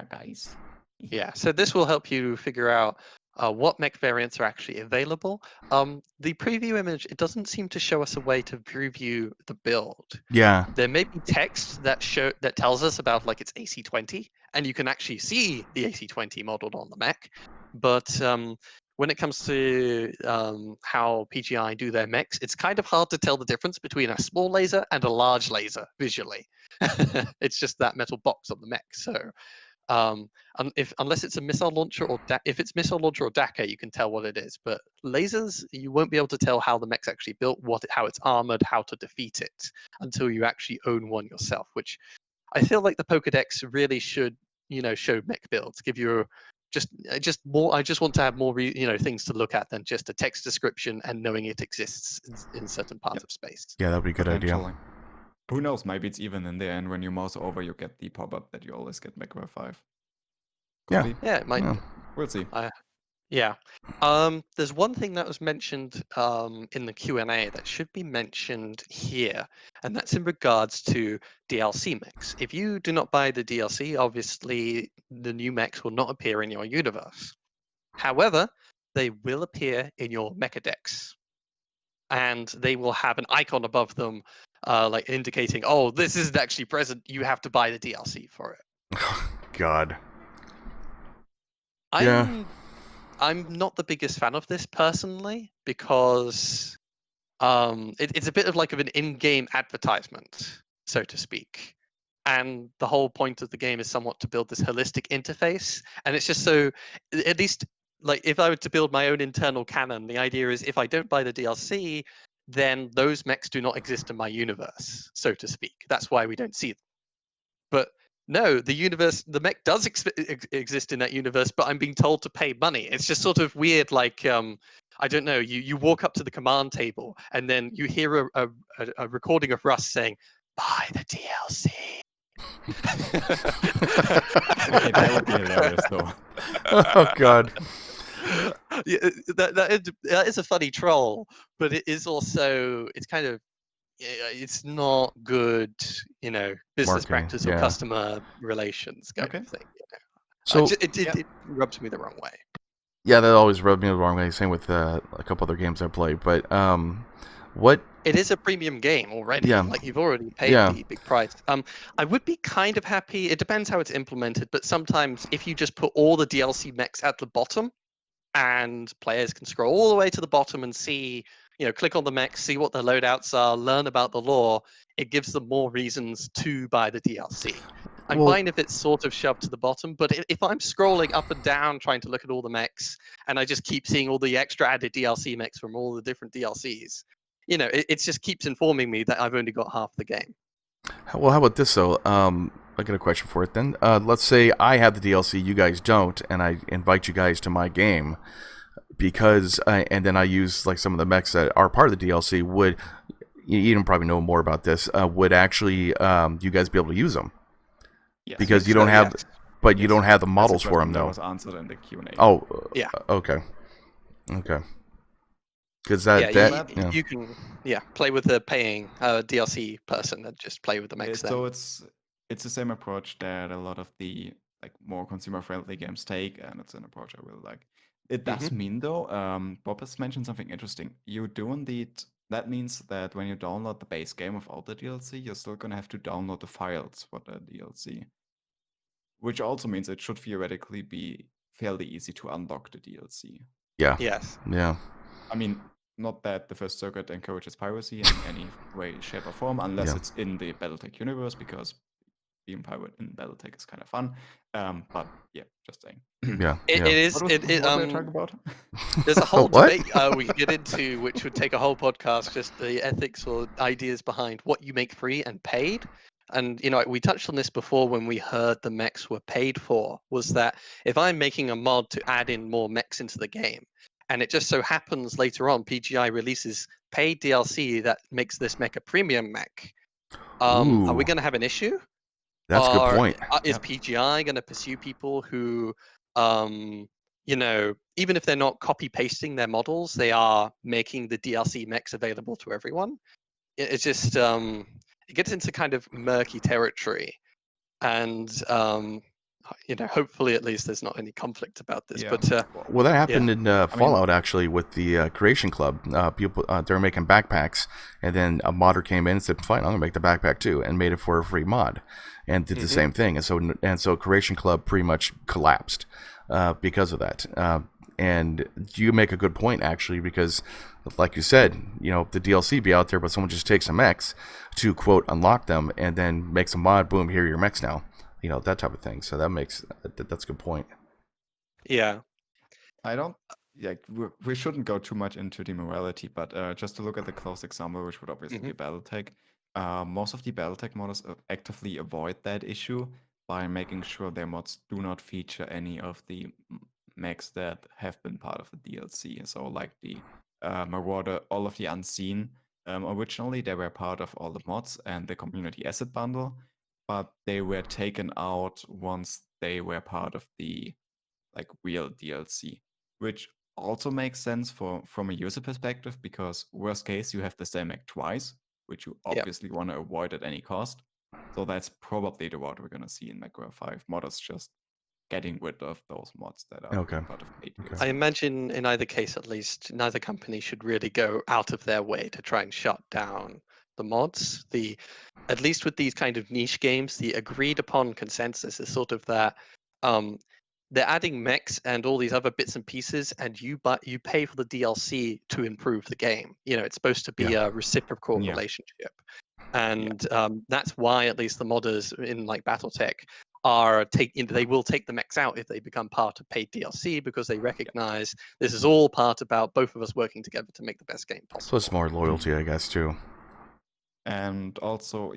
Guys. Yeah, so this will help you figure out what mech variants are actually available. The preview image, it doesn't seem to show us a way to preview the build. Yeah. There may be text that tells us about like its AC20, and you can actually see the AC20 modeled on the mech. But when it comes to how PGI do their mechs, it's kind of hard to tell the difference between a small laser and a large laser visually. It's just that metal box on the mech. So unless it's a missile launcher or if it's missile launcher or DACA, you can tell what it is. But lasers, you won't be able to tell how the mech's actually built, how it's armored, how to defeat it until you actually own one yourself. Which I feel like the Pokédex really should, show mech builds, give you just more. I just want to have more, things to look at than just a text description and knowing it exists in certain parts of space. Yeah, that'd be a good idea. Potentially. Who knows? Maybe it's even in the end when you mouse over, you get the pop-up that you always get MW5. Yeah. Could be. Yeah, it might. Yeah. We'll see. Yeah. There's one thing that was mentioned in the Q&A that should be mentioned here, and that's in regards to DLC mechs. If you do not buy the DLC, obviously the new mechs will not appear in your universe. However, they will appear in your Mechadex, and they will have an icon above them, like indicating, oh, this isn't actually present. You have to buy the DLC for it. God. I'm not the biggest fan of this personally because it's a bit of an in-game advertisement, so to speak. And the whole point of the game is somewhat to build this holistic interface. And it's just so, at least, if I were to build my own internal canon, the idea is if I don't buy the DLC, then those mechs do not exist in my universe, so to speak. That's why we don't see them. But no, the mech does exist in that universe, but I'm being told to pay money. It's just sort of weird, I don't know, you walk up to the command table and then you hear a recording of Russ saying, buy the DLC. Okay, that would be hilarious, though. Oh, God. Yeah, that is a funny troll, but it is also, it's kind of, it's not good, business Marketing, practice or yeah. customer relations kind of thing. So It rubs me the wrong way. yeah, that always rubbed me the wrong way. Same with a couple other games I played. But what? It is a premium game already. Yeah. Like you've already paid the big price. I would be kind of happy. It depends how it's implemented, but sometimes if you just put all the DLC mechs at the bottom, and players can scroll all the way to the bottom and see, click on the mechs, see what the loadouts are, learn about the lore, it gives them more reasons to buy the DLC. I'm fine if it's sort of shoved to the bottom, but if I'm scrolling up and down trying to look at all the mechs, and I just keep seeing all the extra added DLC mechs from all the different DLCs, it just keeps informing me that I've only got half the game. Well, how about this, though? I got a question for it then. Let's say I have the DLC, you guys don't, and I invite you guys to my game because, and then I use some of the mechs that are part of the DLC. Would you don't probably know more about this? Would actually you guys be able to use them? Yes. Because you don't have, but you don't have the models for them, though. That was answered in the Q&A. Oh, yeah. Okay. Because you can play with the paying DLC person and just play with the mechs. So it's the same approach that a lot of the more consumer-friendly games take, and it's an approach I really like. It does mean, though, Bob has mentioned something interesting. You do indeed. That means that when you download the base game without the DLC, you're still gonna have to download the files for the DLC, which also means it should theoretically be fairly easy to unlock the DLC. Yeah. Yes. Yeah. I mean, not that the First Circuit encourages piracy in any way, shape, or form, unless it's in the Battletech universe, because being pirate in Battletech is kind of fun. But yeah, just saying. Yeah. It is. What were we talking about? There's a whole debate we could get into, which would take a whole podcast, just the ethics or ideas behind what you make free and paid. And we touched on this before when we heard the mechs were paid for, was that if I'm making a mod to add in more mechs into the game, and it just so happens later on PGI releases paid DLC that makes this mech a premium mech, are we going to have an issue? That's a good point. Is PGI going to pursue people who, even if they're not copy pasting their models, they are making the DLC mechs available to everyone? It's just it gets into kind of murky territory, and hopefully at least there's not any conflict about this. Yeah. But well, that happened in Fallout actually with the Creation Club. People they were making backpacks, and then a modder came in and said, "Fine, I'm gonna make the backpack too," and made it for a free mod, and did the same thing. And so Creation Club pretty much collapsed because of that. And you make a good point, actually, because, like you said, the DLC be out there, but someone just takes some mechs to, quote, unlock them, and then makes a mod, boom, here are your mechs now. That type of thing. So that's a good point. Yeah. I don't we shouldn't go too much into the morality, but just to look at the close example, which would obviously be BattleTech. Most of the BattleTech modders actively avoid that issue by making sure their mods do not feature any of the mechs that have been part of the DLC. So like the Marauder, all of the Unseen. Originally, they were part of all the mods and the community asset bundle, but they were taken out once they were part of the real DLC, which also makes sense from a user perspective, because worst case, you have the same mech twice, which you obviously want to avoid at any cost. So that's probably the route we're going to see in Mechwarrior 5. Modders just getting rid of those mods that are part of paid DLC. I imagine in either case, at least, neither company should really go out of their way to try and shut down the mods. At least with these kind of niche games, the agreed upon consensus is sort of that they're adding mechs and all these other bits and pieces, and you pay for the DLC to improve the game. It's supposed to be a reciprocal relationship, and that's why at least the modders in BattleTech they will take the mechs out if they become part of paid DLC, because they recognize this is all part about both of us working together to make the best game possible. So it's more loyalty, I guess, too. And also,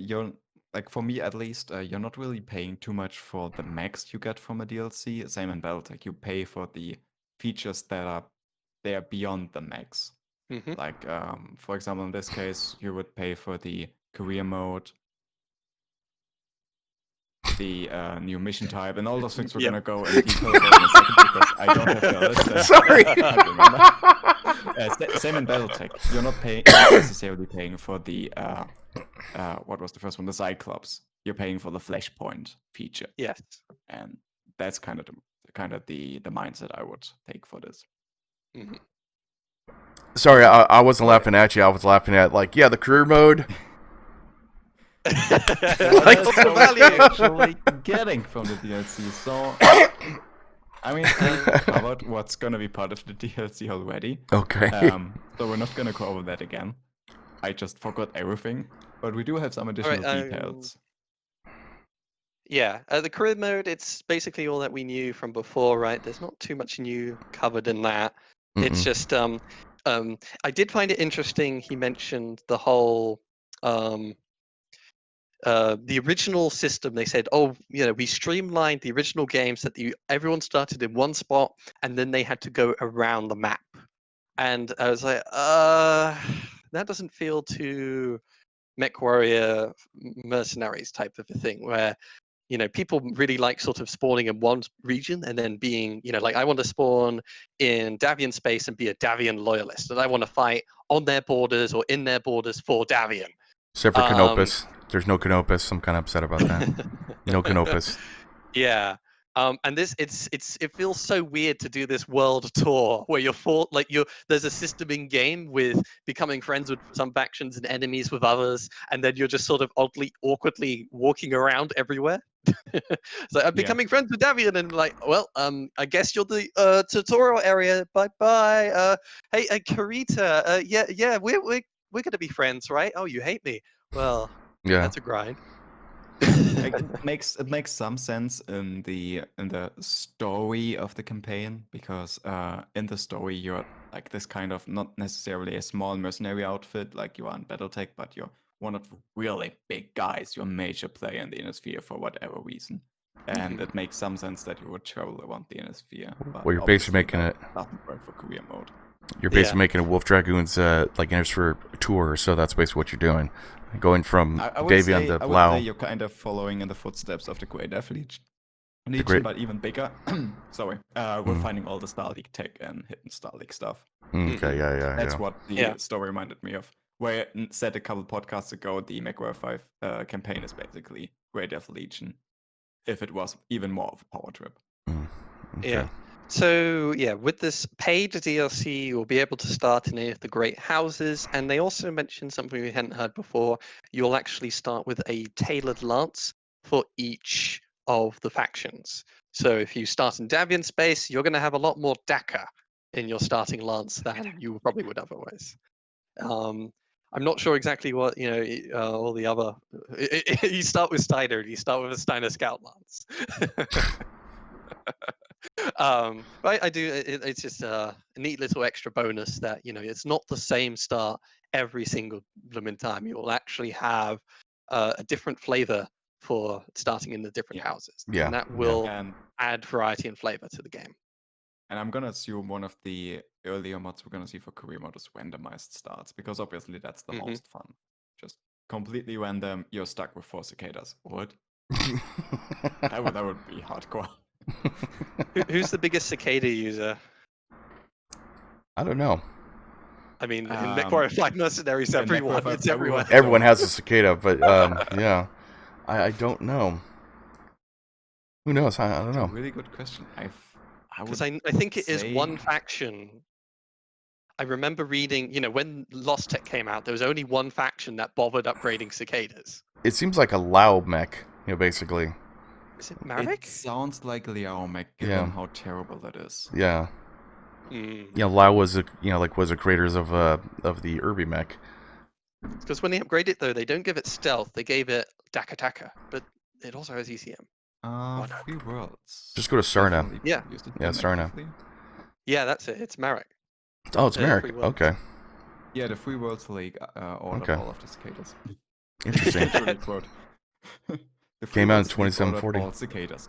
for me at least, you're not really paying too much for the mechs you get from a DLC. Same in BattleTech, you pay for the features that are there beyond the mechs. For example, in this case, you would pay for the career mode, the new mission type, and all those things we're gonna go in detail about in a second, because I don't have the list. Sorry. Same in BattleTech. You're not necessarily paying for the what was the first one? The Cyclops. You're paying for the Flashpoint feature. Yes. And that's kind of the mindset I would take for this. Sorry, I wasn't laughing at you. I was laughing at the career mode. That's the value actually getting from the DLC. So, I mean, we covered what's going to be part of the DLC already. Okay. So we're not going to go over that again. I just forgot everything, but we do have some additional details. The career mode, it's basically all that we knew from before, right? There's not too much new covered in that. It's just, I did find it interesting. He mentioned the whole, the original system. They said, we streamlined the original games that everyone started in one spot, and then they had to go around the map. And I was like, that doesn't feel too Mechwarrior Mercenaries type of a thing, where people really like sort of spawning in one region and then being, I want to spawn in Davian space and be a Davian loyalist, and I want to fight on their borders or in their borders for Davian. Except for Canopus. There's no Canopus. I'm kind of upset about that. No Canopus. Yeah. And it feels so weird to do this world tour where there's a system in game with becoming friends with some factions and enemies with others, and then you're just sort of awkwardly walking around everywhere. So I'm becoming friends with Davian, and I guess you're the tutorial area. Bye bye. Hey, Karita. We're gonna be friends, right? Oh, you hate me? Well, that's a grind. It makes some sense in the story of the campaign, because in the story you're this kind of not necessarily a small mercenary outfit like you are in BattleTech, but you're one of the really big guys. You're a major player in the Innisphere for whatever reason, and it makes some sense that you would travel around the Innisphere. Well, you're basically making it. Doesn't work for career mode. You're basically making a Wolf Dragoon's Innisphere tour, so that's basically what you're doing. Going from Davian to I Lao. would say you're kind of following in the footsteps of the Grey Death Legion, but even bigger. Sorry, we're finding all the Star League tech and hidden Star League stuff. Okay, That's what the story reminded me of. Where it said a couple podcasts ago, the Mechwarrior 5 campaign is basically Grey Death Legion, if it was even more of a power trip. Okay. Yeah. So, with this paid DLC, you'll be able to start in any of the great houses. And they also mentioned something we hadn't heard before. You'll actually start with a tailored lance for each of the factions. So if you start in Davian space, you're going to have a lot more Daka. in your starting lance than you probably would otherwise. I'm not sure exactly what all the other. You start with Steiner. You start with a Steiner Scout lance. But I do. It's just a neat little extra bonus that it's not the same start every single blooming time. You will actually have a different flavor for starting in the different houses, Yeah, and that yeah. will And add variety and flavor to the game. I'm gonna assume one of the earlier mods we're gonna see for career mode is randomized starts, because obviously that's the most fun. Just completely random, you're stuck with 4 cicadas. What? that would be hardcore. Who's the biggest cicada user? I don't know. I mean, in Mechwarrior 5 Mercenaries, in everyone. Mechwarrior 5, It's everyone. Everyone has a cicada, but yeah, I don't know. Who knows? I don't That's a know. really good question. Because I think it is one faction. I remember reading, when Lost Tech came out, there was only one faction that bothered upgrading cicadas. It seems like a Lao mech, basically. Is it Marek? It sounds like Liao mech, given how terrible that is. Yeah. Mm. Lao was was the creators of the Irby mech. Because when they upgrade it, though, they don't give it stealth. They gave it Dakataka, but it also has ECM. Free Worlds. Just go to Sarna. Definitely Yeah. used it Yeah, Sarna. inactively. Yeah, that's it. It's Marek. Oh, it's Free Merrick. Worlds. Okay. Yeah, the Free Worlds League ordered all of the cicadas. Interesting. Literally quote. The Free Came out in Worlds League 2740. ordered all cicadas.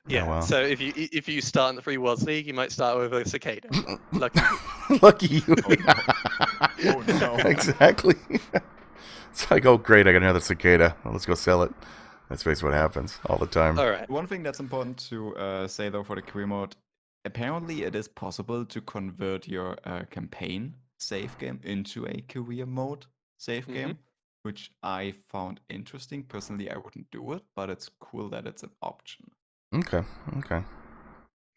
Yeah. Oh, wow. So if you start in the Free Worlds League, you might start with a cicada. Lucky you. Lucky you. Oh no. Exactly. It's like, oh great, I got another cicada. Well, let's go sell it. That's basically what happens all the time. All right. One thing that's important to say though for the career mode, apparently it is possible to convert your campaign save game into a career mode save game, which I found interesting. Personally, I wouldn't do it, but it's cool that it's an option. Okay.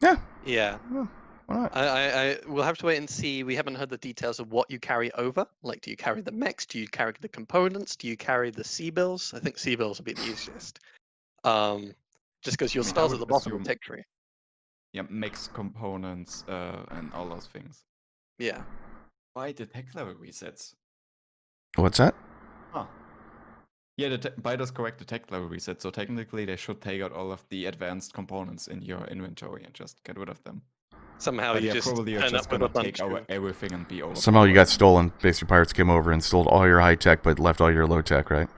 Yeah. Yeah. Well, why not? I will have to wait and see. We haven't heard the details of what you carry over. Like, do you carry the mechs? Do you carry the components? Do you carry the C-bills? I think C-bills will be the easiest. Just because you'll start at the bottom of the tech tree. Yeah, mix components and all those things. Yeah. Why the tech level resets? What's that? Huh. Yeah, BrioS correct the tech level reset, so technically they should take out all of the advanced components in your inventory and just get rid of them. Somehow But you yeah, just probably you're turn just up with a gonna take bunch our of... everything and be over. Somehow you got stolen. Basically, pirates came over and stole all your high tech, but left all your low tech, right?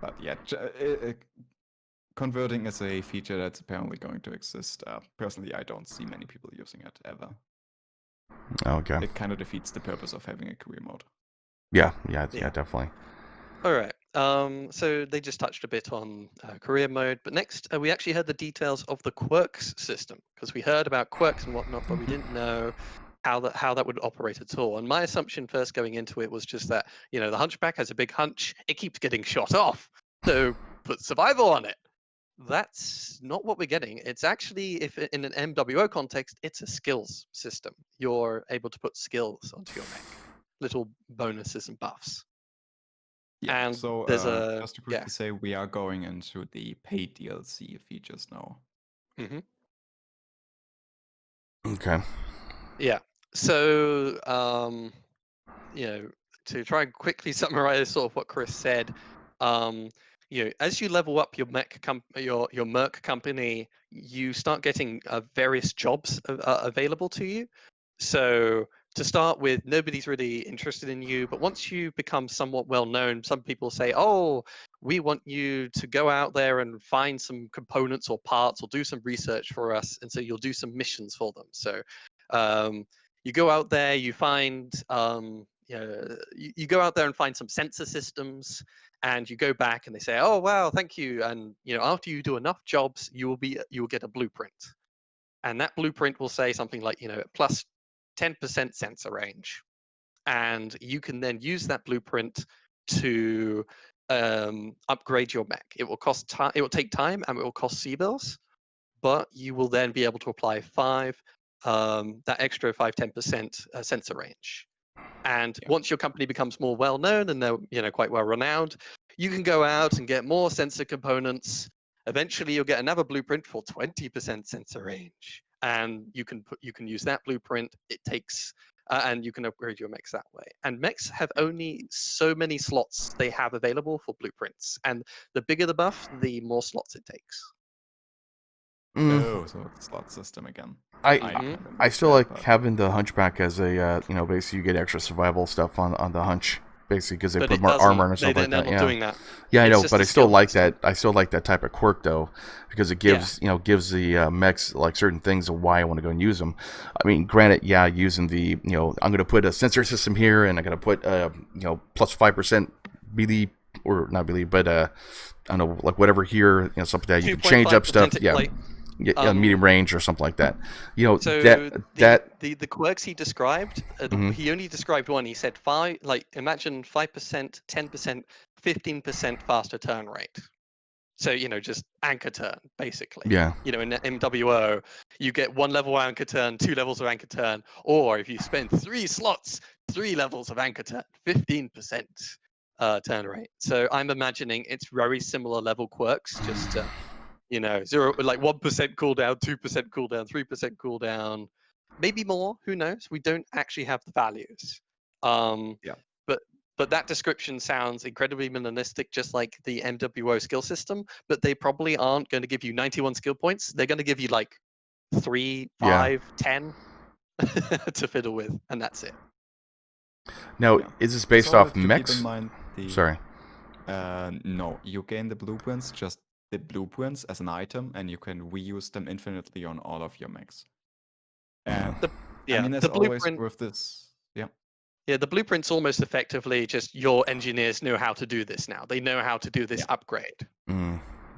But yeah, converting is a feature that's apparently going to exist. Personally, I don't see many people using it ever. Okay. It kind of defeats the purpose of having a career mode. Yeah, definitely. All right. So they just touched a bit on career mode, but next we actually heard the details of the quirks system, because we heard about quirks and whatnot, but we didn't know how that would operate at all. And my assumption first going into it was just that the hunchback has a big hunch, it keeps getting shot off, so put survival on it. That's not what we're getting. It's actually, if in an MWO context, it's a skills system. You're able to put skills onto your mech, little bonuses and buffs. Yeah, And so there's just to quickly say, we are going into the paid DLC features now. Okay. Yeah. So to try and quickly summarize sort of what Chris said, as you level up your your Merc company, you start getting various jobs available to you. So to start with, nobody's really interested in you, but once you become somewhat well known, some people say, oh, we want you to go out there and find some components or parts or do some research for us, and so you'll do some missions for them. So you go out there, you find you go out there and find some sensor systems, and you go back and they say, oh wow, thank you, and after you do enough jobs, you will get a blueprint, and that blueprint will say something like plus 10% sensor range, and you can then use that blueprint to upgrade your mech. It will cost time, it will take time, and it will cost C-bills, but you will then be able to apply that extra 5-10% sensor range. And once your company becomes more well known and they're quite well renowned, you can go out and get more sensor components Eventually, you'll get another blueprint for 20% sensor range, and you can use that blueprint. It takes and you can upgrade your mechs that way. And mechs have only so many slots they have available for blueprints, and the bigger the buff, the more slots it takes. Oh, so it's a slot system again. I kinda I missed still that like part. having the Hunchback as a basically you get extra survival stuff on the Hunch, basically because they But put it more doesn't. armor and stuff like They're that. not doing that. Yeah, I It's know, just but a I still skill like system. that. I still like that type of quirk though, because it gives gives the mechs like certain things of why I want to go and use them. I mean, granted, using the I'm going to put a sensor system here, and I'm going to put plus 5% BD or not BD, but I don't know, like whatever here, something that you can change up stuff. 2.5%, Yeah, medium range or something like that. So the quirks he described, he only described one. He said imagine 5%, 10%, 15% faster turn rate. So just anchor turn basically. Yeah. In MWO, you get 1 level anchor turn, 2 levels of anchor turn, or if you spend 3 slots, 3 levels of anchor turn, 15% turn rate. So I'm imagining it's very similar level quirks, just 0 like 1% cooldown, 2% cooldown, 3% cooldown, maybe more. Who knows? We don't actually have the values. But that description sounds incredibly minimalistic, just like the MWO skill system. But they probably aren't going to give you 91 skill points. They're going to give you like 3, 5, 10 to fiddle with, and that's it. Now, is this based So off to mechs? Keep in mind Sorry. No, you gain the blueprints, just the blueprints as an item, and you can reuse them infinitely on all of your mechs. And I mean, as the always blueprint. with this, Yeah, the blueprint's almost effectively just your engineers know how to do this now. They know how to do this upgrade.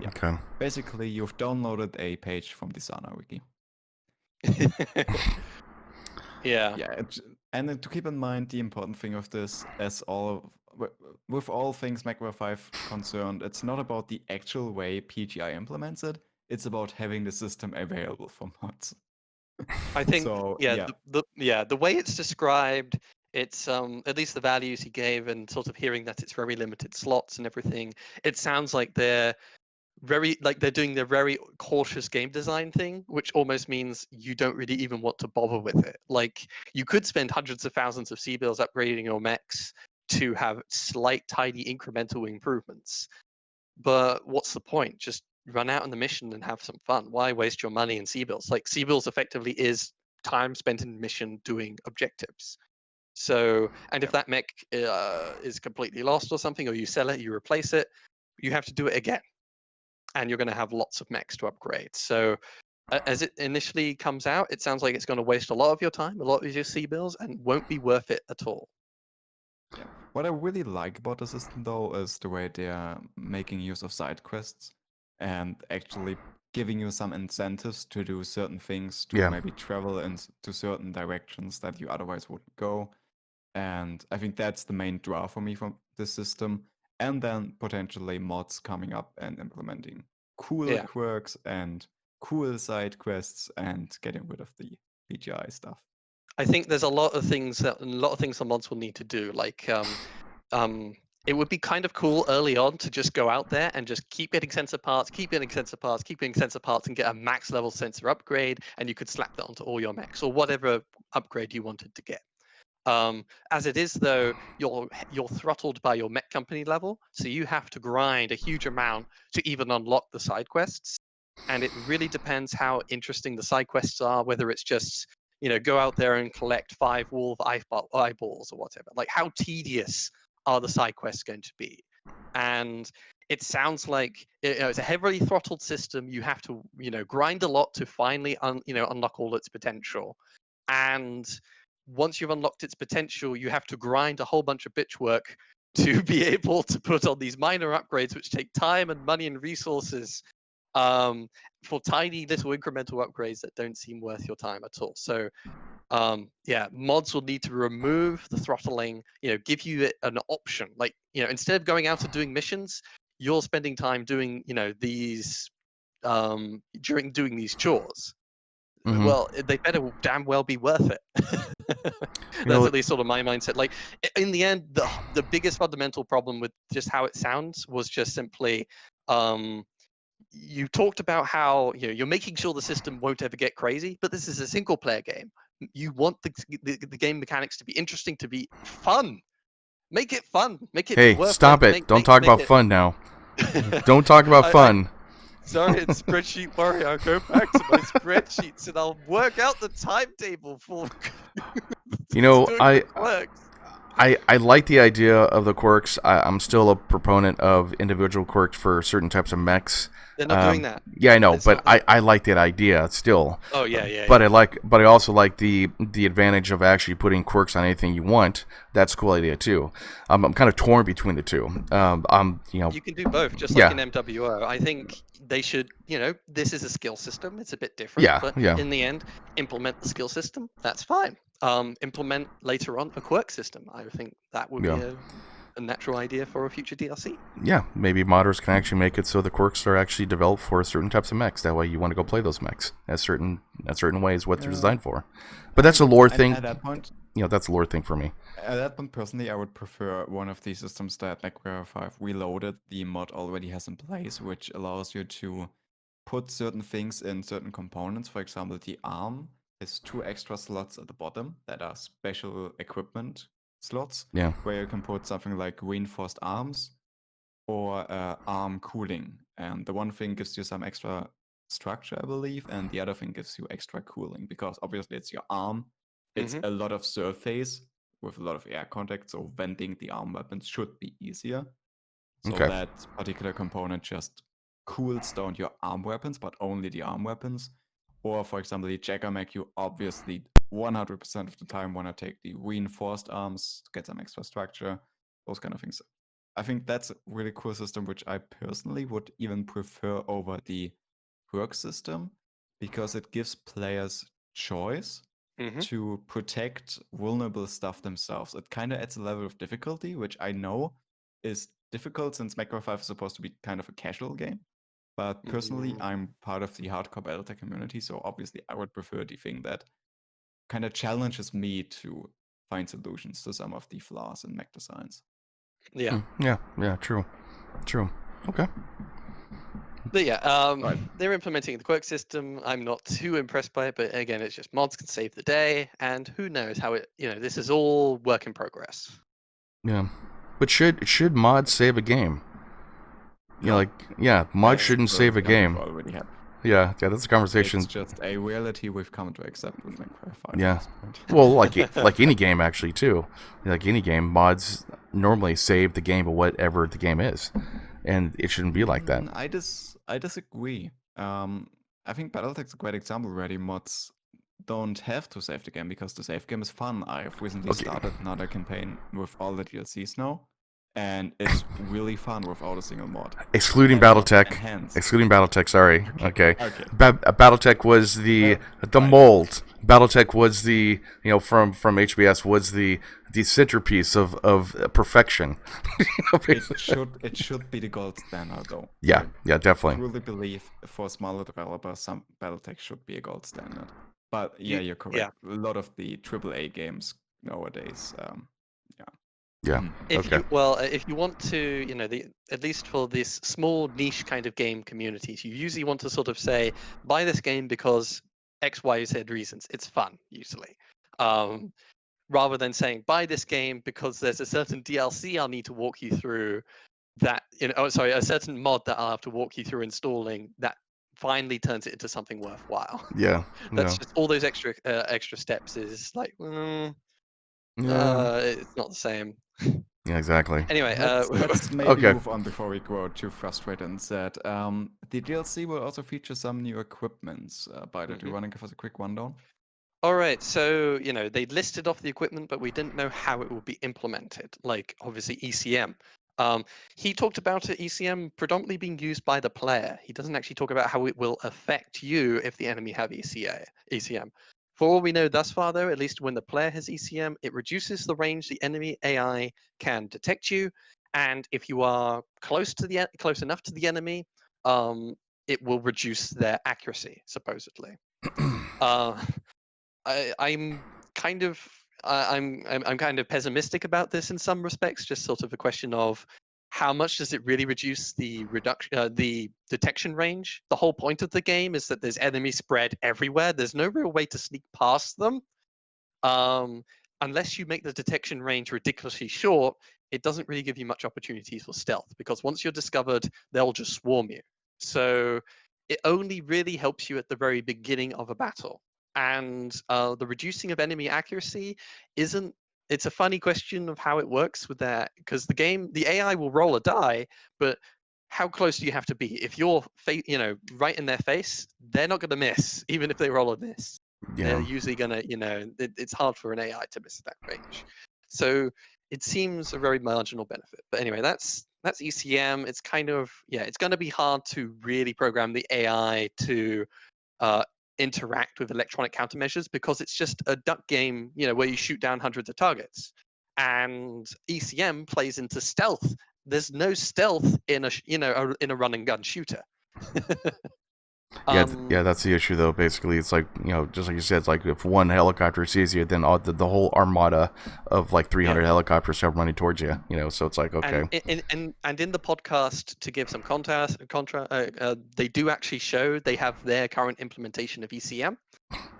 Okay. Basically, you've downloaded a page from the Sana wiki. Yeah. And then to keep in mind, the important thing of this, with all things Mechwarrior 5 concerned, it's not about the actual way PGI implements it. It's about having the system available for mods. I think So, the way it's described, it's at least the values he gave, and sort of hearing that it's very limited slots and everything. It sounds like they're doing their very cautious game design thing, which almost means you don't really even want to bother with it. Like, you could spend hundreds of thousands of C-bills upgrading your mechs to have slight, tiny incremental improvements. But what's the point? Just run out on the mission and have some fun. Why waste your money in C-bills? Like, C-bills effectively is time spent in mission doing objectives. So, and if that mech is completely lost or something, or you sell it, you replace it, you have to do it again. And you're going to have lots of mechs to upgrade. So as it initially comes out, it sounds like it's going to waste a lot of your time, a lot of your C-bills, and won't be worth it at all. Yeah. What I really like about the system, though, is the way they are making use of side quests and actually giving you some incentives to do certain things, to maybe travel into certain directions that you otherwise wouldn't go. And I think that's the main draw for me from this system. And then potentially mods coming up and implementing cool quirks and cool side quests and getting rid of the PGI stuff. I think there's a lot of things the mods will need to do. Like, it would be kind of cool early on to just go out there and just keep getting sensor parts, and get a max level sensor upgrade, and you could slap that onto all your mechs or whatever upgrade you wanted to get. As it is, though, you're throttled by your mech company level, so you have to grind a huge amount to even unlock the side quests. And it really depends how interesting the side quests are, whether it's just go out there and collect 5 wolf eyeballs or whatever. Like, how tedious are the side quests going to be? And it sounds like it's a heavily throttled system. You have to grind a lot to finally unlock all its potential. And once you've unlocked its potential, you have to grind a whole bunch of bitch work to be able to put on these minor upgrades, which take time and money and resources, for tiny little incremental upgrades that don't seem worth your time at all. So mods will need to remove the throttling, give you an option. Like, instead of going out and doing missions, you're spending time doing these during doing these chores. Well, they better damn well be worth it. That's at least sort of my mindset. Like, in the end, the biggest fundamental problem with just how it sounds was just simply you talked about how you're making sure the system won't ever get crazy, but this is a single player game. You want the game mechanics to be interesting, to be fun. Make it fun. Make it Hey, worth stop playing. it! Don't talk about fun now. Don't talk about fun. Sorry, it's Spreadsheet Warrior. I'll go back to my spreadsheets and I'll work out the timetable for You know, doing the quirks. I like the idea of the quirks. I'm still a proponent of individual quirks for certain types of mechs. They're not doing that. Yeah, I know, It's but not- I like that idea still. Oh yeah. But I also like the advantage of actually putting quirks on anything you want. That's a cool idea too. I'm kind of torn between the two. You can do both, just like in MWO. I think they should. This is a skill system. It's a bit different. Yeah, but yeah. in the end, implement the skill system. That's fine. Implement later on a quirk system. I think that would be a natural idea for a future DLC. Yeah, maybe modders can actually make it so the quirks are actually developed for certain types of mechs. That way, you want to go play those mechs at certain ways what they're designed for. But that's a lore thing. At that point, that's a lore thing for me. At that point, personally, I would prefer one of these systems that Mechwarrior 5 Reloaded, the mod already has in place, which allows you to put certain things in certain components. For example, the arm has 2 extra slots at the bottom that are special equipment slots, Yeah. where you can put something like reinforced arms or arm cooling. And the one thing gives you some extra structure, I believe, and the other thing gives you extra cooling, because obviously it's your arm. It's a lot of surface with a lot of air contact, so venting the arm weapons should be easier. So Okay. that particular component just cools down your arm weapons, but only the arm weapons. Or, for example, the Jagger mech, you obviously 100% of the time want to take the reinforced arms to get some extra structure, those kind of things. I think that's a really cool system, which I personally would even prefer over the quirk system, because it gives players choice to protect vulnerable stuff themselves. It kind of adds a level of difficulty, which I know is difficult since Mechwarrior 5 is supposed to be kind of a casual game. But personally, I'm part of the hardcore Battletech community, so obviously I would prefer the thing that kind of challenges me to find solutions to some of the flaws in mech designs. Yeah. Yeah, true. Okay. But yeah, Right. they're implementing the quirk system. I'm not too impressed by it, but again, it's just mods can save the day, and who knows how it. This is all work in progress. Yeah. But should mods save a game? Mods shouldn't save a game. Already have. Yeah, that's a conversation. It's just a reality we've come to accept with Mechwarrior 5. Yeah. Well, like any game actually too. Like any game, mods normally save the game of whatever the game is, and it shouldn't be like that. I disagree. I think Battletech's a great example already. Mods don't have to save the game because the save game is fun. I've recently started another campaign with all the DLCs now, and it's really fun without a single mod. Excluding Battletech. Sorry. Okay. Battletech was the mold. Battletech was the from HBS was the centerpiece of perfection. It should be the gold standard though. Yeah, definitely. I truly believe for smaller developers, some Battletech should be a gold standard. But yeah, you're correct. Yeah. A lot of the AAA games nowadays, Yeah. If you want to, at least for this small niche kind of game communities, you usually want to sort of say, buy this game because X, Y, Z reasons. It's fun usually, rather than saying buy this game because there's a certain DLC I'll need to walk you through. That a certain mod that I'll have to walk you through installing that finally turns it into something worthwhile. Yeah. That's just all those extra steps is like. It's not the same. Yeah, exactly. Anyway, let's maybe move on before we grow too frustrated and sad. The DLC will also feature some new equipments. Do you want to give us a quick rundown? All right, so they listed off the equipment, but we didn't know how it would be implemented. Like obviously ECM. He talked about ECM predominantly being used by the player. He doesn't actually talk about how it will affect you if the enemy have ECM. For all we know thus far, though, at least when the player has ECM, it reduces the range the enemy AI can detect you, and if you are close enough to the enemy, it will reduce their accuracy, supposedly. I'm kind of pessimistic about this in some respects. Just sort of a question of how much does it really reduce the detection range? The whole point of the game is that there's enemy spread everywhere. There's no real way to sneak past them. Unless you make the detection range ridiculously short, it doesn't really give you much opportunities for stealth, because once you're discovered, they'll just swarm you. So it only really helps you at the very beginning of a battle. And the reducing of enemy accuracy isn't. It's a funny question of how it works with that, because the AI will roll a die, but how close do you have to be? If you're right in their face, they're not going to miss, even if they roll a miss. They're Yeah. usually gonna, it's hard for an AI to miss that range. So it seems a very marginal benefit. But anyway, that's ECM. It's kind of, it's going to be hard to really program the AI to interact with electronic countermeasures, because it's just a duck game, where you shoot down hundreds of targets. And ECM plays into stealth. There's no stealth in in a run and gun shooter. Yeah, that's the issue though. Basically, it's like, just like you said, it's like if one helicopter sees you, then the whole armada of like 300 helicopters come running towards you. So it's like, okay. And in the podcast, to give some contra, they do actually show they have their current implementation of ECM,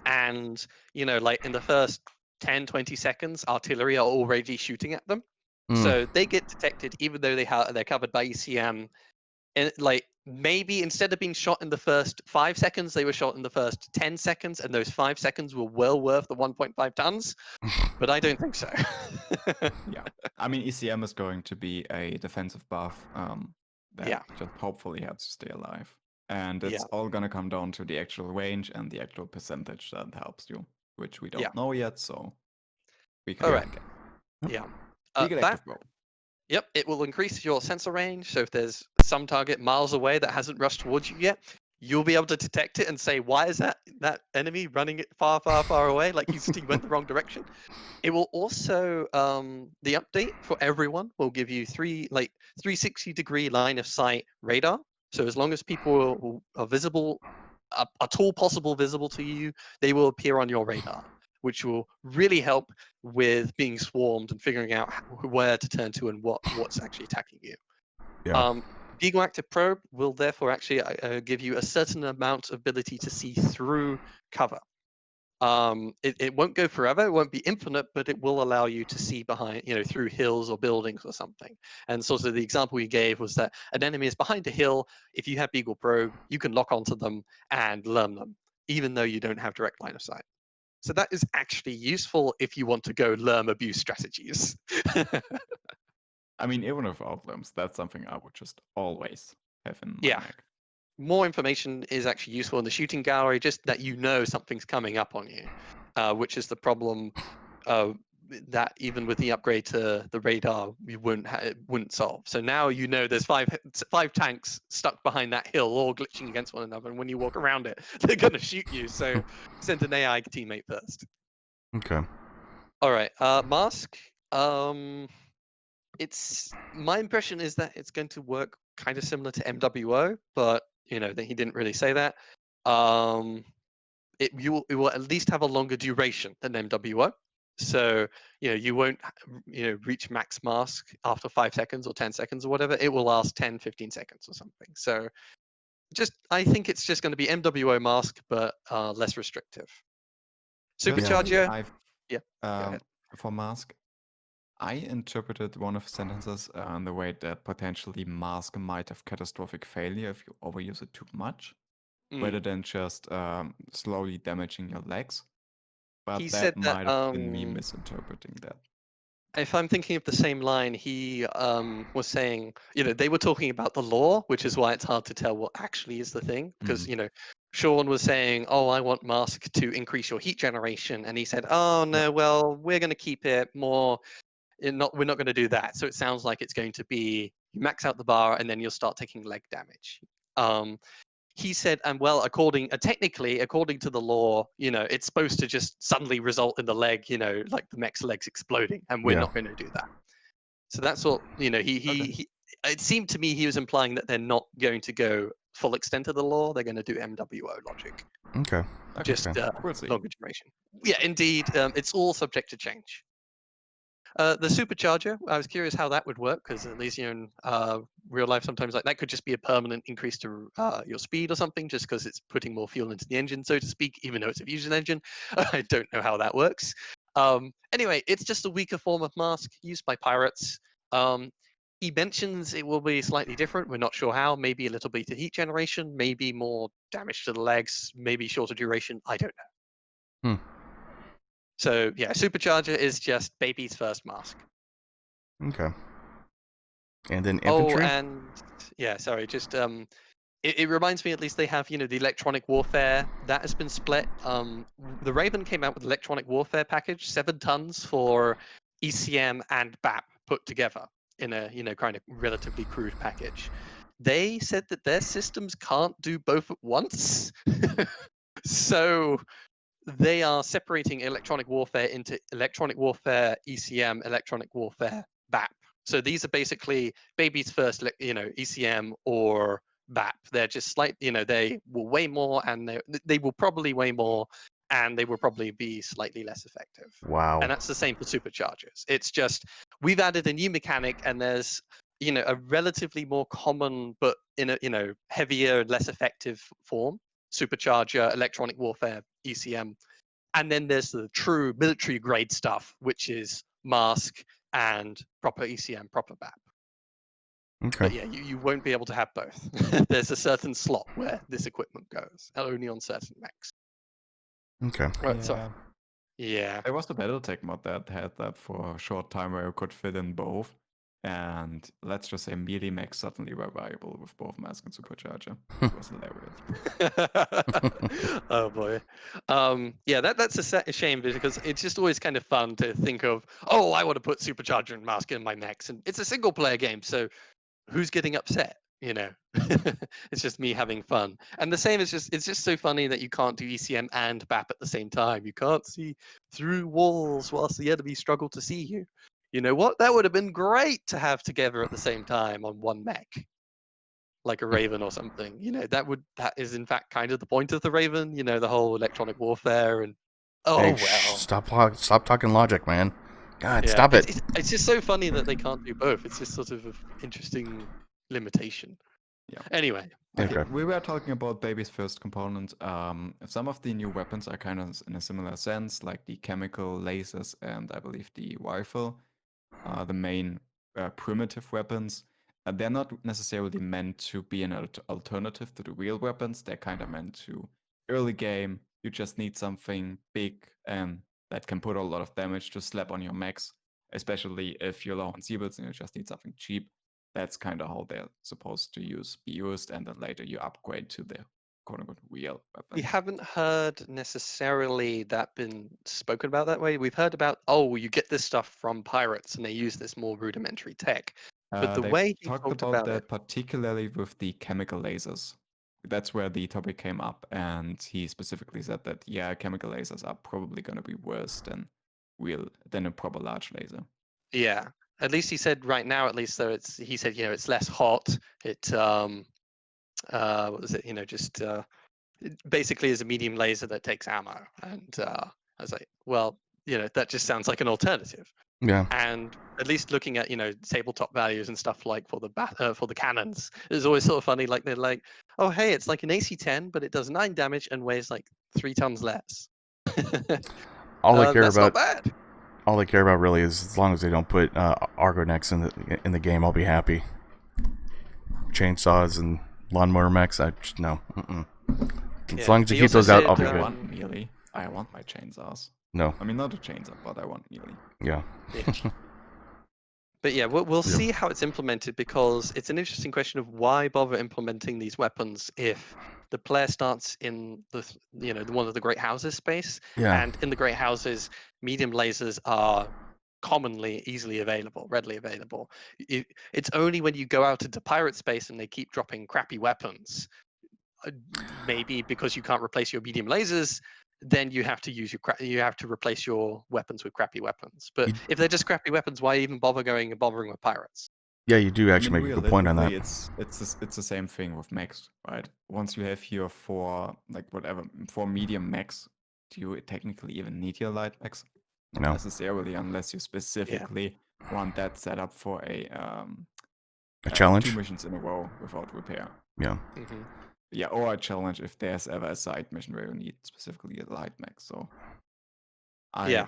and like in the first 10-20 seconds, artillery are already shooting at them, so they get detected even though they're covered by ECM. And like maybe instead of being shot in the first 5 seconds, they were shot in the first 10 seconds, and those 5 seconds were well worth the 1.5 tons. But I don't think so. Yeah, I mean, ECM is going to be a defensive buff that just hopefully helps you stay alive. And it's all going to come down to the actual range and the actual percentage that helps you, which we don't know yet, so we can All right. Yeah. Eagle active mode. Yep, it will increase your sensor range. So if there's some target miles away that hasn't rushed towards you yet, you'll be able to detect it and say, why is that enemy running it far, far, far away? Like he went the wrong direction. It will also, the update for everyone will give you 360-degree line of sight radar. So as long as people are visible, at all possible visible to you, they will appear on your radar, which will really help with being swarmed and figuring out where to turn to and what's actually attacking you. Yeah. Beagle Active Probe will therefore actually give you a certain amount of ability to see through cover. It won't go forever, it won't be infinite, but it will allow you to see behind, through hills or buildings or something. And sort of the example we gave was that an enemy is behind a hill. If you have Beagle Probe, you can lock onto them and lerm them, even though you don't have direct line of sight. So that is actually useful if you want to go lerm abuse strategies. I mean, even without lerms, that's something I would just always have in my mech. More information is actually useful in the shooting gallery, just that something's coming up on you, which is the problem that even with the upgrade to the radar, you wouldn't solve. So now there's five tanks stuck behind that hill, all glitching against one another, and when you walk around it, they're gonna shoot you. So send an AI teammate first. Okay. All right, Mask. It's my impression is that it's going to work kind of similar to MWO, but that he didn't really say that. It will at least have a longer duration than MWO. So you won't reach max mask after 5 seconds or 10 seconds or whatever. It will last 10-15 seconds or something. So I think it's just going to be MWO mask, but less restrictive. Supercharger. For mask, I interpreted one of the sentences in the way that potentially mask might have catastrophic failure if you overuse it too much, rather than just slowly damaging your legs. But he that said might have been me misinterpreting that. If I'm thinking of the same line, he was saying, they were talking about the law, which is why it's hard to tell what actually is the thing. Because, Sean was saying, oh, I want mask to increase your heat generation. And he said, oh, no, well, we're going to keep it more. We're not going to do that. So it sounds like it's going to be you max out the bar and then you'll start taking leg damage. He said, and well, technically, according to the law, it's supposed to just suddenly result in the leg, like the mech's legs exploding, and we're not going to do that. So that's what he. It seemed to me he was implying that they're not going to go full extent of the law. They're going to do MWO logic. Okay. Just we'll see. longer duration. Yeah, indeed. It's all subject to change. The supercharger, I was curious how that would work, because at least in real life, sometimes like that could just be a permanent increase to your speed or something, just because it's putting more fuel into the engine, so to speak, even though it's a fusion engine. I don't know how that works. Anyway, it's just a weaker form of mask used by pirates. He mentions it will be slightly different. We're not sure how. Maybe a little bit of heat generation, maybe more damage to the legs, maybe shorter duration. I don't know. Hmm. So yeah, supercharger is just baby's first mask. Okay. And then Oh, infantry. and yeah, sorry, just it reminds me, at least they have, the electronic warfare that has been split. The Raven came out with electronic warfare package, 7 tons for ECM and BAP put together in a kind of relatively crude package. They said that their systems can't do both at once. So they are separating electronic warfare into electronic warfare ECM, electronic warfare BAP. So these are basically baby's first, ECM or BAP. They're just they will weigh more, and they will probably weigh more, and they will probably be slightly less effective. Wow. And that's the same for superchargers. It's just we've added a new mechanic, and there's a relatively more common but in a heavier, less effective form. Supercharger, electronic warfare, ECM, and then there's the true military grade stuff, which is mask and proper ECM, proper BAP. Okay. But yeah, you won't be able to have both. There's a certain slot where this equipment goes, only on certain mechs. Okay. Right, so yeah. There was the BattleTech mod that had that for a short time where you could fit in both. And let's just say melee mechs suddenly were viable with both mask and supercharger. It was hilarious. Oh boy. Yeah, that's a shame, because it's just always kind of fun to think of, oh, I want to put supercharger and mask in my mechs, and it's a single player game, so who's getting upset? It's just me having fun. And the same is it's just so funny that you can't do ECM and BAP at the same time. You can't see through walls whilst the enemy struggle to see you. You know what? That would have been great to have together at the same time on one mech, like a Raven or something. That is in fact kind of the point of the Raven. The whole electronic warfare and Hey, well. stop talking logic, man. God, Yeah, stop it. it's just so funny that they can't do both. It's just sort of an interesting limitation. Yeah. Anyway. Okay. We were talking about baby's first component. Some of the new weapons are kind of in a similar sense, like the chemical lasers and I believe the rifle are the main primitive weapons. They're not necessarily meant to be an alternative to the real weapons. They're kind of meant to early game. You just need something big and that can put a lot of damage to slap on your mechs, especially if you're low on C-builds and you just need something cheap. That's kind of how they're supposed to be used, and then later you upgrade to the quote-unquote real weapons. We haven't heard necessarily that been spoken about that way. We've heard about, you get this stuff from pirates and they use this more rudimentary tech. But the way he talked talked about about that it, particularly with the chemical lasers. That's where the topic came up, and he specifically said that chemical lasers are probably going to be worse than a proper large laser. yeah. At least he said right now, at least though, he said it's less hot. It what was it? Just it basically is a medium laser that takes ammo. And I was like, well, that just sounds like an alternative. Yeah. And at least looking at tabletop values and stuff like for the cannons, it's always sort of funny. Like they're like, oh hey, it's like an AC-10, but it does 9 damage and weighs like 3 tons less. All they care that's about, not bad. all they care about really is as long as they don't put Argonects in the game, I'll be happy. Chainsaws and lawnmower mechs, no. As long as you keep those out, I'll be I good. want melee. I want my chainsaws. No. I mean, not a chainsaw, but I want melee. Yeah. But yeah, we'll see how it's implemented, because it's an interesting question of why bother implementing these weapons if the player starts in the one of the great houses space, and in the great houses, medium lasers are commonly easily available, readily available. It's only when you go out into pirate space and they keep dropping crappy weapons, maybe because you can't replace your medium lasers, then you have to replace your weapons with crappy weapons. But if they're just crappy weapons, why even bothering with pirates? Yeah, you do actually make a good point on that. It's the same thing with mechs, right? Once you have your 4 medium mechs, do you technically even need your light mechs? No. necessarily, unless you specifically want that set up for a challenge? 2 missions in a row without repair. Yeah. Mm-hmm. Yeah, or a challenge if there's ever a side mission where you need specifically a light mech. So, yeah,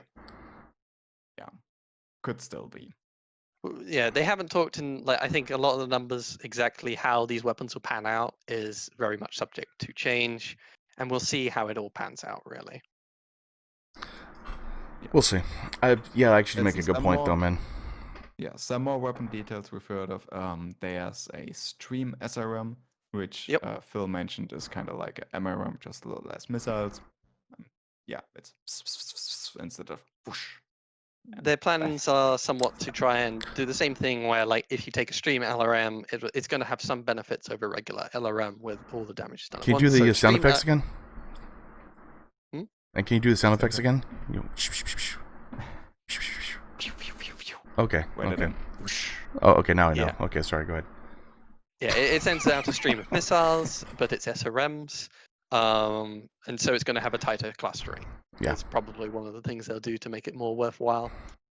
could still be. Yeah, they haven't talked in like I think a lot of the numbers exactly how these weapons will pan out is very much subject to change, and we'll see how it all pans out really. We'll see. Actually make a good point though, man. Yeah, some more weapon details we've heard of. There's a stream SRM, which Phil mentioned is kind of like an MRM, just a little less missiles. It's instead of whoosh. Their plans are somewhat to try and do the same thing where, like, if you take a stream LRM, it's going to have some benefits over regular LRM with all the damage done. Can you do the sound effects again? Hmm? And can you do the sound effects again? Okay. Okay. Oh, okay. Now I know. Yeah. Okay, sorry. Go ahead. Yeah, it sends out a stream of missiles, but it's SRMs, and so it's going to have a tighter clustering. Yeah. That's probably one of the things they'll do to make it more worthwhile.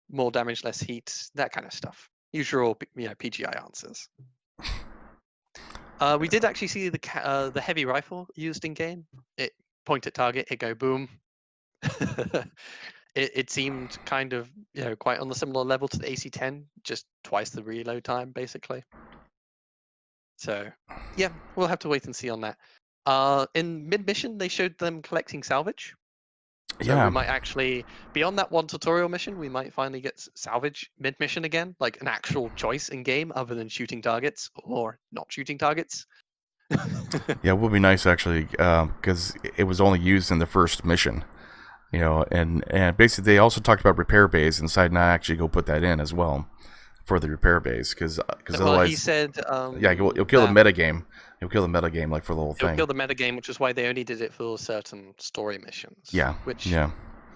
More damage, less heat, that kind of stuff. Usual, PGI answers. We did actually see the heavy rifle used in game. It point at target, it go boom. It seemed kind of quite on the similar level to the AC-10, just twice the reload time basically. So yeah, we'll have to wait and see on that. In mid-mission, they showed them collecting salvage. So we might actually, beyond that one tutorial mission, we might finally get salvage mid-mission again, like an actual choice in game other than shooting targets or not shooting targets. Yeah, it would be nice actually, because it was only used in the first mission, and basically they also talked about repair bays and decided not actually go put that in as well for the repair base because otherwise he said you'll kill the metagame. You'll kill the metagame like for the whole thing. You'll kill the metagame, which is why they only did it for certain story missions. Yeah. Which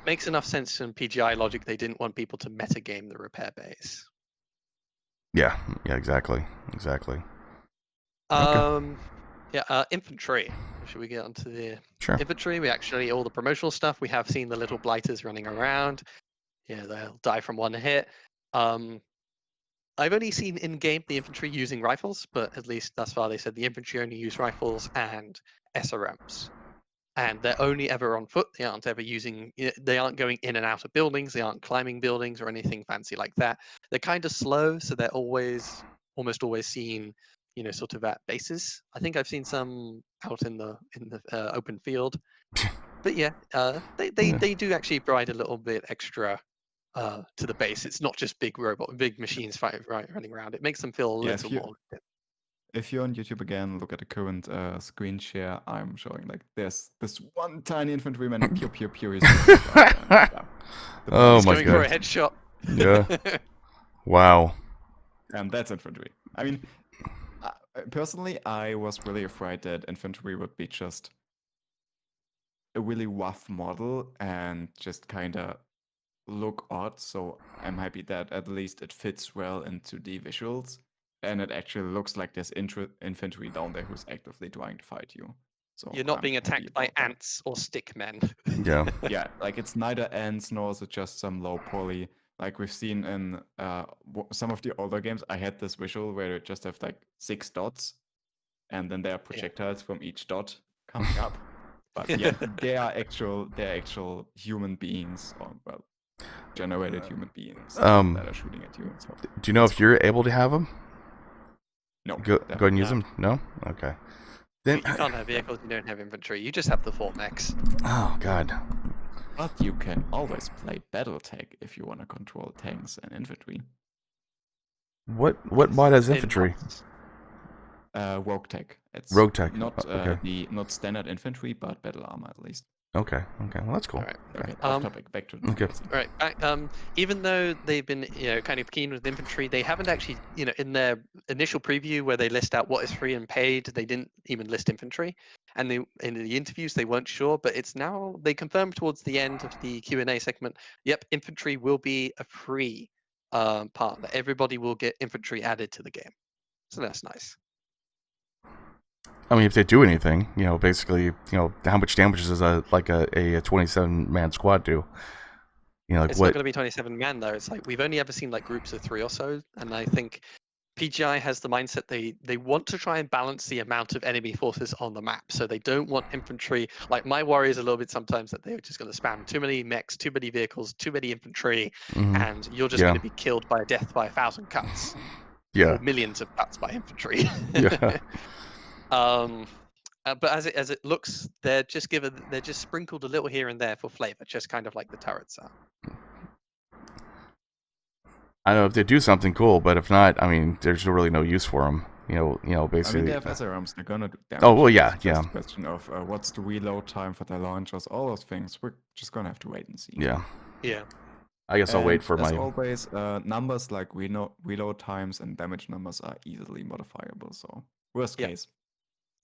makes enough sense in PGI logic. They didn't want people to metagame the repair base. Yeah, exactly. Infantry. Should we get onto the infantry? We actually, all the promotional stuff, we have seen the little blighters running around. Yeah, they'll die from one hit. I've only seen in-game the infantry using rifles, but at least thus far they said the infantry only use rifles and SRMs. And they're only ever on foot. They aren't going in and out of buildings. They aren't climbing buildings or anything fancy like that. They're kind of slow, so they're almost always seen, sort of at bases. I think I've seen some out in the open field. But yeah, they do actually provide a little bit extra to the base. It's not just big machines running around. It makes them feel a little more. If you're on YouTube again, look at the current screen share. I'm showing like there's this one tiny infantryman. Pew pew pew. He's oh he's my going god! For a headshot. Yeah. Wow. And that's infantry. I mean, personally, I was really afraid that infantry would be just a really rough model and just kind of look odd, so I'm happy that at least it fits well into the visuals and it actually looks like there's infantry down there who's actively trying to fight you. So you're not being attacked by ants or stick men. Yeah. Yeah, like it's neither ants nor is it just some low poly. Like we've seen in some of the older games, I had this visual where you just have like 6 dots and then there are projectiles from each dot coming up. But yeah, they are actual human beings, or generated human beings that are shooting at you. So do you know if you're able to have them? No. Go ahead and use them? No? Okay. Then you can't have vehicles, you don't have infantry. You just have the 4 mechs. Oh, God. But you can always play Battletech if you want to control tanks and infantry. What mod has infantry? Rogue Tech. It's Rogue Tech. Not standard infantry, but battle armor at least. Okay. Well, that's cool. All right. Okay. Off topic. Back to okay. All right. Even though they've been kind of keen with infantry, they haven't actually in their initial preview where they list out what is free and paid, they didn't even list infantry. And in the interviews they weren't sure, but it's now they confirmed towards the end of the Q&A segment. Yep, infantry will be a free part. That everybody will get infantry added to the game. So that's nice. I mean, if they do anything, basically, how much damage does a 27-man squad do? You know, like It's not what? going to be 27 man though. It's like we've only ever seen like groups of 3 or so, and I think PGI has the mindset they want to try and balance the amount of enemy forces on the map. So they don't want infantry. Like my worry is a little bit sometimes that they're just going to spam too many mechs, too many vehicles, too many infantry, Mhm. and you're just Yeah. going to be killed by a death by 1,000 cuts Yeah. or millions of cuts by infantry. Yeah. But as it looks, they're just sprinkled a little here and there for flavor, just kind of like the turrets are. I don't know if they do something cool, but if not, I mean, there's really no use for them. You know, I basically. mean, they have SRMs. They're gonna do damage. Oh, well, yeah, It's just yeah. a question of what's the reload time for their launchers. All those things. We're just gonna have to wait and see. Yeah. Yeah. I guess I'll wait for as my. always, numbers like reload times and damage numbers are easily modifiable. So worst Yeah. case,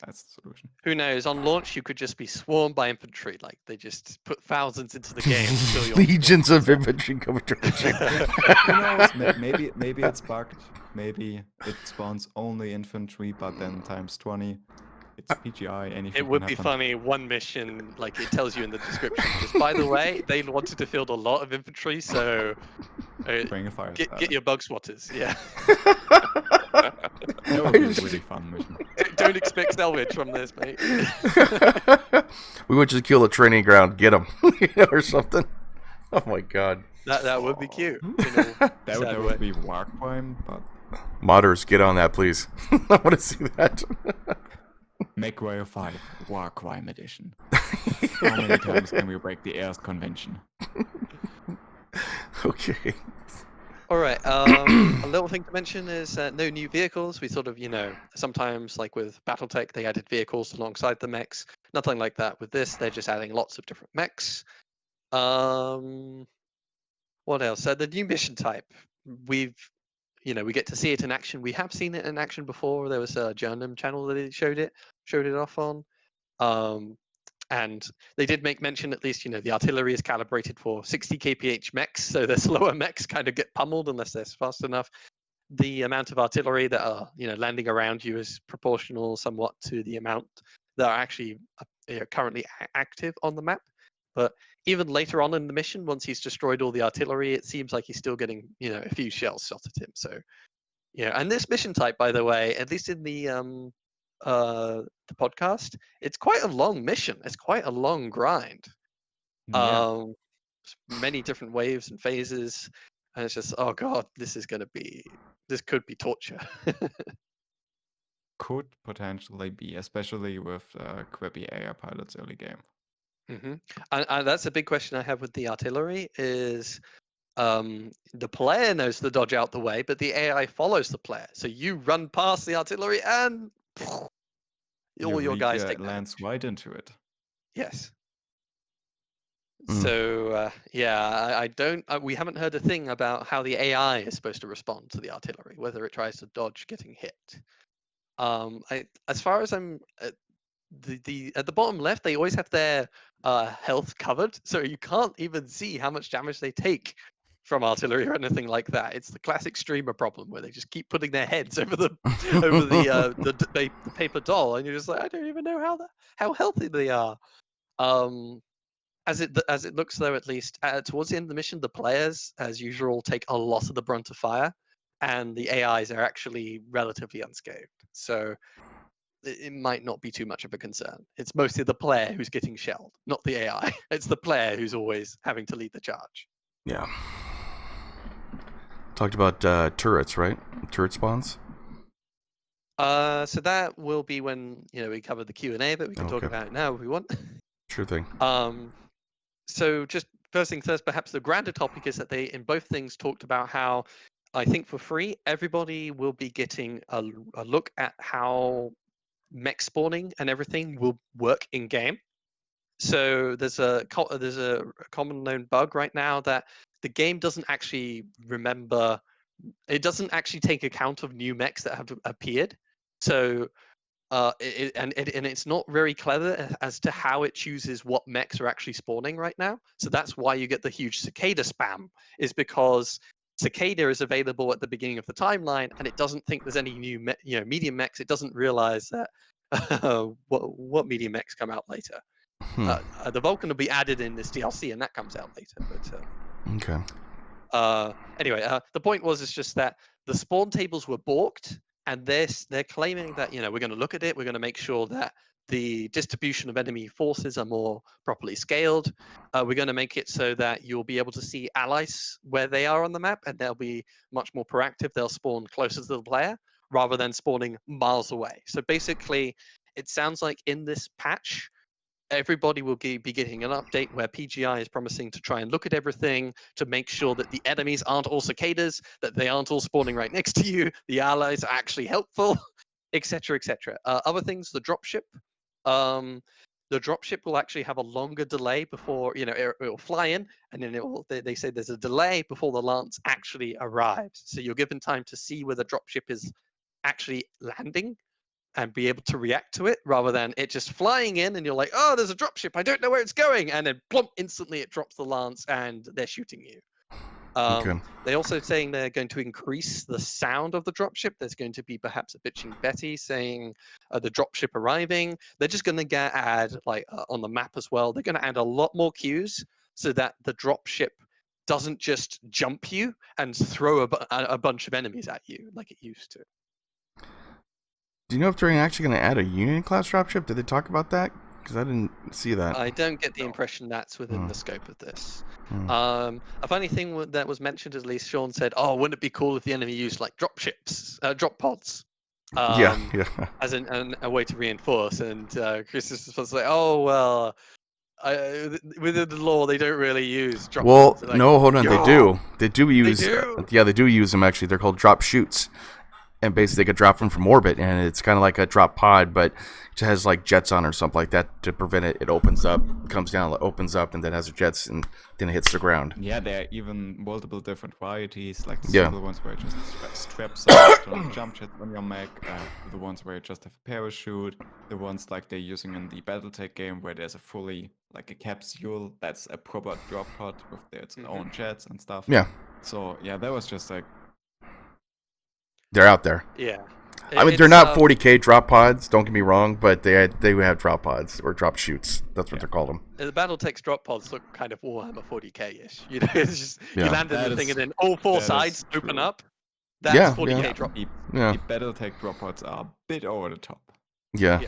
that's the solution. Who knows? On launch, you could just be swarmed by infantry. Like they just put thousands into the game until you're Legions of infantry coming towards you. Who knows? Maybe it's bugged. Maybe it spawns only infantry, but then times 20. It's PGI. Anything It would can be happen. funny. One mission, like it tells you in the description. Just by the way, they wanted to field a lot of infantry, so Bring a fire get your bug swatters. Yeah. That would be a really fun mission. Don't expect salvage from this, mate. We would just kill a training ground, get them, or something. Oh my god. That would be cute. That would be Warcrime, but Modders, get on that, please. I want to see that. Mechwarrior 5 Warcrime Edition. How many times can we break the Airs convention? Okay. All right. A little thing to mention is no new vehicles. We sort of, sometimes like with BattleTech, they added vehicles alongside the mechs. Nothing like that with this. They're just adding lots of different mechs. What else? The new mission type. We get to see it in action. We have seen it in action before. There was a Jondoeiowa channel that it showed it off on. And they did make mention, at least, the artillery is calibrated for 60 kph mechs, so the slower mechs kind of get pummeled unless they're fast enough. The amount of artillery that are, landing around you is proportional somewhat to the amount that are actually currently active on the map. But even later on in the mission, once he's destroyed all the artillery, it seems like he's still getting, a few shells shot at him. So, and this mission type, by the way, at least in the podcast, it's quite a long mission. It's quite a long grind. Yeah. Many different waves and phases, and it's just, oh god, this could be torture. Could potentially be, especially with quippy AI pilots early game. Mm-hmm. And that's a big question I have with the artillery is the player knows to dodge out the way, but the AI follows the player. So you run past the artillery and all your guys take lands right into it. Yes. So I don't. We haven't heard a thing about how the AI is supposed to respond to the artillery, whether it tries to dodge getting hit. As far as I'm, at the bottom left, they always have their health covered, so you can't even see how much damage they take from artillery or anything like that. It's the classic streamer problem where they just keep putting their heads over the paper doll, and you're just like, I don't even know how healthy they are. As it looks though, at least towards the end of the mission, the players, as usual, take a lot of the brunt of fire, and the AIs are actually relatively unscathed. So it might not be too much of a concern. It's mostly the player who's getting shelled, not the AI. It's the player who's always having to lead the charge. Yeah. Talked about turrets, right? Turret spawns. So that will be when we cover the Q&A, but we can talk about it now if we want. Sure thing. So just first thing first, perhaps the grander topic is that they, in both things, talked about how, I think for free, everybody will be getting a look at how mech spawning and everything will work in game. So there's a common known bug right now that the game doesn't actually remember. It doesn't actually take account of new mechs that have appeared. So it's not very clever as to how it chooses what mechs are actually spawning right now. So that's why you get the huge cicada spam, is because cicada is available at the beginning of the timeline, and it doesn't think there's any new medium mechs. It doesn't realize that what medium mechs come out later. The Vulcan will be added in this DLC, and that comes out later. But Okay. Anyway, the point is just that the spawn tables were balked, and they're claiming that we're going to look at it, we're going to make sure that the distribution of enemy forces are more properly scaled. We're going to make it so that you'll be able to see allies where they are on the map, and they'll be much more proactive. They'll spawn closer to the player rather than spawning miles away. So basically, it sounds like in this patch, everybody will be getting an update where PGI is promising to try and look at everything to make sure that the enemies aren't all cicadas, that they aren't all spawning right next to you, the allies are actually helpful, etc., etc. Other things, the dropship. The dropship will actually have a longer delay before it will fly in, and then they say there's a delay before the lance actually arrives. So you're given time to see where the dropship is actually landing and be able to react to it rather than it just flying in and you're like, oh, there's a dropship, I don't know where it's going, and then plump, instantly it drops the lance and they're shooting you. Okay. They're also saying they're going to increase the sound of the dropship. There's going to be perhaps a bitching Betty saying the dropship arriving. They're just going to add on the map as well. They're going to add a lot more cues so that the dropship doesn't just jump you and throw a bunch of enemies at you like it used to. Do you know if they're actually going to add a Union class dropship? Did they talk about that? Because I didn't see that. I don't get the impression that's within the scope of this. A funny thing that was mentioned, at least Sean said, "Oh, wouldn't it be cool if the enemy used like drop pods, yeah. as a way to reinforce?" And Chris was like, "Oh well, within the law, they don't really use drop pods." Like, no, hold on, they do. They do use. They do? Yeah, they do use them actually. They're called drop shoots. And basically, they could drop them from orbit, and it's kind of like a drop pod, but it has like jets on or something like that to prevent it. It opens up, comes down, opens up, and then has jets, and then it hits the ground. Yeah, there are even multiple different varieties, like the Yeah. simple ones where it just straps up to jump jet on your mech, the ones where you just have a parachute, the ones like they're using in the BattleTech game where there's a fully, like a capsule that's a proper drop pod with its own jets and stuff. Yeah. So, yeah, that was just like... They're out there. Yeah. I mean, they're not 40K drop pods, don't get me wrong, but they have drop pods or drop shoots. That's what they're called them. The BattleTech's drop pods look kind of Warhammer 40K-ish. It's just you Yeah. land in the thing and then all four sides open up. That's Yeah, 40K yeah. drop. The BattleTech drop pods are a bit over the top. Yeah.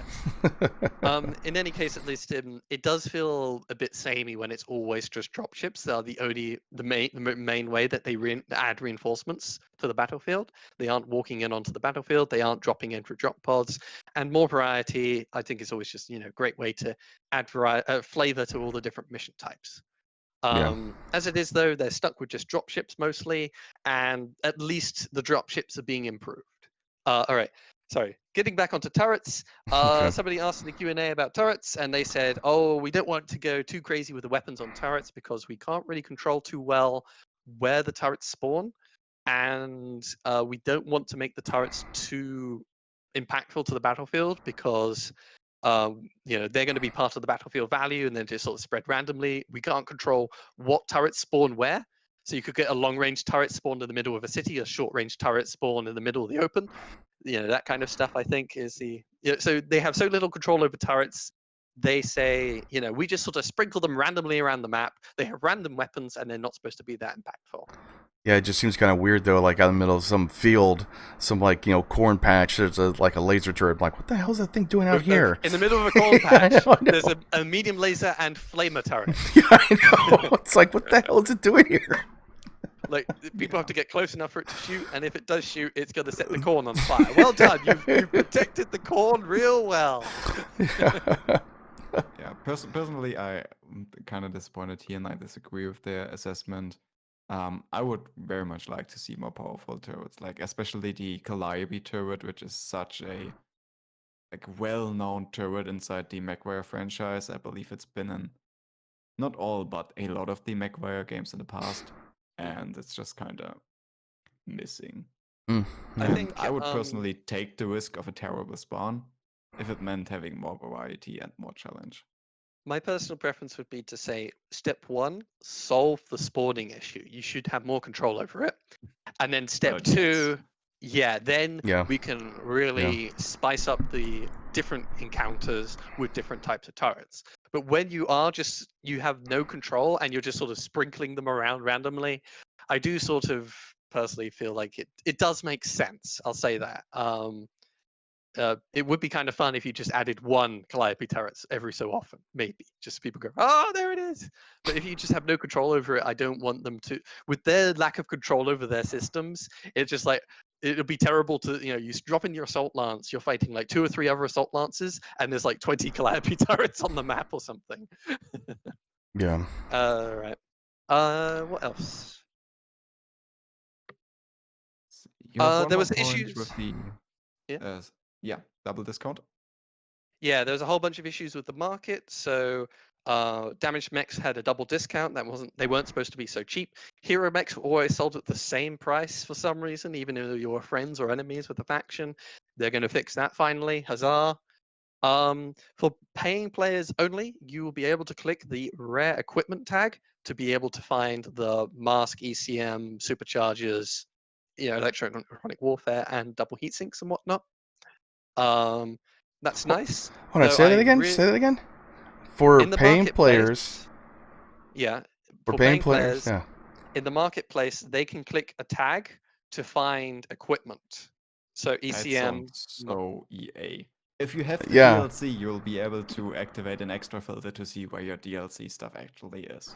In any case, at least it does feel a bit samey when it's always just dropships. They are the main way that they add reinforcements to the battlefield. They aren't walking in onto the battlefield. They aren't dropping in for drop pods. And more variety, I think, is always just a great way to add flavor to all the different mission types. As it is, though, they're stuck with just dropships mostly, and at least the dropships are being improved. All right. Sorry, getting back onto turrets. Somebody asked in the Q&A about turrets, and they said, "Oh, we don't want to go too crazy with the weapons on turrets because we can't really control too well where the turrets spawn, and we don't want to make the turrets too impactful to the battlefield because they're going to be part of the battlefield value and then just sort of spread randomly. We can't control what turrets spawn where." So you could get a long-range turret spawned in the middle of a city, a short-range turret spawned in the middle of the open. That kind of stuff, I think, is so they have so little control over turrets. They say, we just sort of sprinkle them randomly around the map. They have random weapons, and they're not supposed to be that impactful. Yeah, it just seems kind of weird, though, like out in the middle of some field, some, corn patch, there's a laser turret. I'm like, what the hell is that thing doing out here? In the middle of a corn patch, I know. There's a medium laser and flamer turret. Yeah, I know. It's like, what the hell is it doing here? Like, people have to get close enough for it to shoot, and if it does shoot, it's going to set the corn on fire. Well done, you've protected the corn real well. Yeah, personally, I'm kind of disappointed here, and I disagree with their assessment. I would very much like to see more powerful turrets, like especially the Calliope turret, which is such a well-known turret inside the Mechwarrior franchise. I believe it's been in not all, but a lot of the Mechwarrior games in the past, and it's just kind of missing. I would personally take the risk of a terrible spawn if it meant having more variety and more challenge. My personal preference would be to say, step one, solve the spawning issue. You should have more control over it. And then step two, then Yeah. we can really spice up the different encounters with different types of turrets. But when you have no control and you're just sort of sprinkling them around randomly, I do sort of personally feel like it does make sense. I'll say that. It would be kind of fun if you just added one Calliope turret every so often, maybe. Just people go, oh, there it is. But if you just have no control over it, I don't want them to. With their lack of control over their systems, it's just like, it'll be terrible to, you drop in your assault lance, you're fighting like 2 or 3 other assault lances, and there's like 20 Calliope turrets on the map or something. Yeah. Right. What else? You have one There more was point issues. with the double discount. Yeah, there was a whole bunch of issues with the market. So damaged mechs had a double discount. They weren't supposed to be so cheap. Hero mechs were always sold at the same price for some reason, even though you were friends or enemies with the faction. They're going to fix that finally. Huzzah! For paying players only, you will be able to click the rare equipment tag to be able to find the mask, ECM, superchargers, electronic warfare, and double heat sinks and whatnot. That's nice. Hold on, say that again. Say that again. For paying players. Yeah. For paying players. Yeah. In the marketplace, they can click a tag to find equipment. So ECM. So EA. If you have the DLC, you'll be able to activate an extra filter to see where your DLC stuff actually is.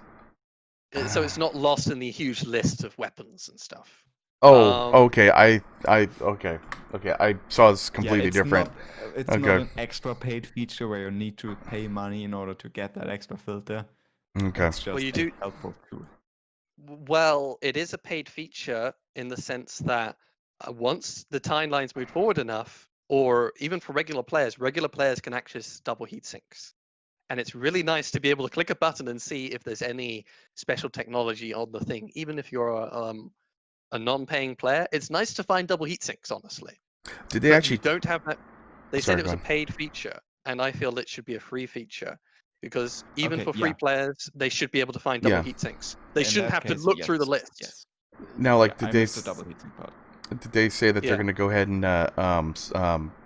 So it's not lost in the huge list of weapons and stuff. Oh, okay. Okay. I saw this completely different. It's not an extra paid feature where you need to pay money in order to get that extra filter. Okay. It's just a helpful tool. Well, it is a paid feature in the sense that once the timelines move forward enough, or even for regular players can access double heat sinks. And it's really nice to be able to click a button and see if there's any special technology on the thing, even if you're a non-paying player. It's nice to find double heat sinks, honestly. Did they actually? You don't have that. They said it was a paid feature, and I feel it should be a free feature because even for free players, they should be able to find double heat sinks. They shouldn't have to look through the list. Yes. Now, like, did they double heat sink part? Did they say that they're going to go ahead and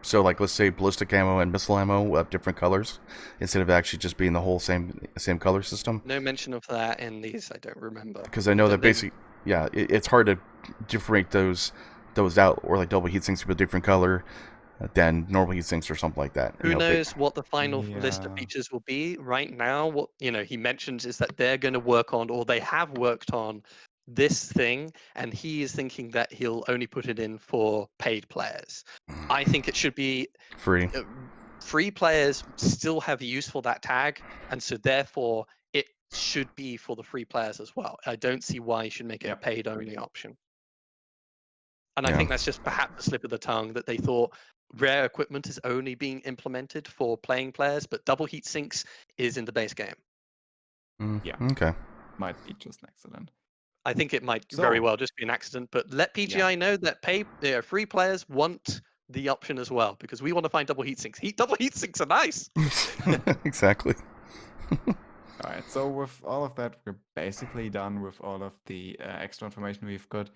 so like let's say ballistic ammo and missile ammo will have different colors instead of actually just being the whole same color system? No mention of that in these. I don't remember. Because I know that basically, it's hard to differentiate those out, or like double heat sinks with a different color than normal heat sinks or something like that. Who knows what the final list of features will be? Right now, what he mentions is that they're going to work on, or they have worked on, this thing, and he is thinking that he'll only put it in for paid players. I think it should be free. Free players still have use for that tag, and so therefore it should be for the free players as well. I don't see why you should make it a paid only option. And I think that's just perhaps a slip of the tongue that they thought rare equipment is only being implemented for playing players, but double heat sinks is in the base game. Okay. Might be just an accident. I think it might very well just be an accident, but let PGI know that free players want the option as well, because we want to find double heat sinks. Double heat sinks are nice. Exactly. All right, so with all of that, we're basically done with all of the extra information we've got.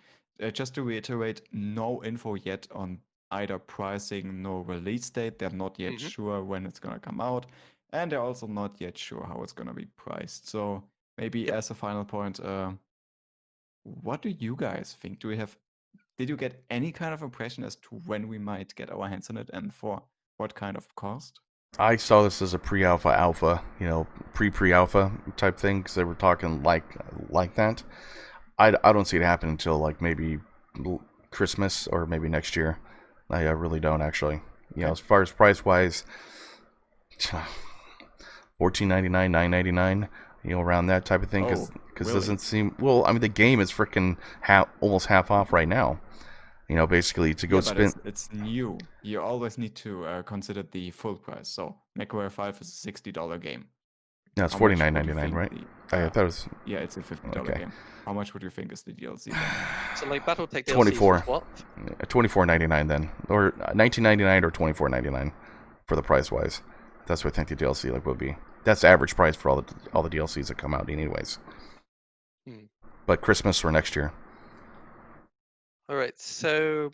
Just to reiterate, no info yet on either pricing nor release date. They're not yet sure when it's going to come out, and they're also not yet sure how it's going to be priced. So maybe as a final point, what do you guys think? Did you get any kind of impression as to when we might get our hands on it and for what kind of cost? I saw this as a alpha, pre-alpha type thing, because they were talking like that. I don't see it happen until like maybe Christmas or maybe next year. I really don't actually. As far as price wise, $14.99, $9.99. Around that type of thing, because really? It doesn't seem... Well, I mean, the game is freaking almost half off right now. Basically, to go spend... It's new. You always need to consider the full price. So, Mechwarrior 5 is a $60 game. No, it's $49.99, right? I thought it was... Yeah, it's a $50 game. How much would you think is the DLC then? So, like, Battletech DLC 24. is what? $24.99 then. Or $19.99 or $24.99 for the price-wise. That's what I think the DLC would be. That's the average price for all the DLCs that come out anyways. But Christmas or next year. All right, so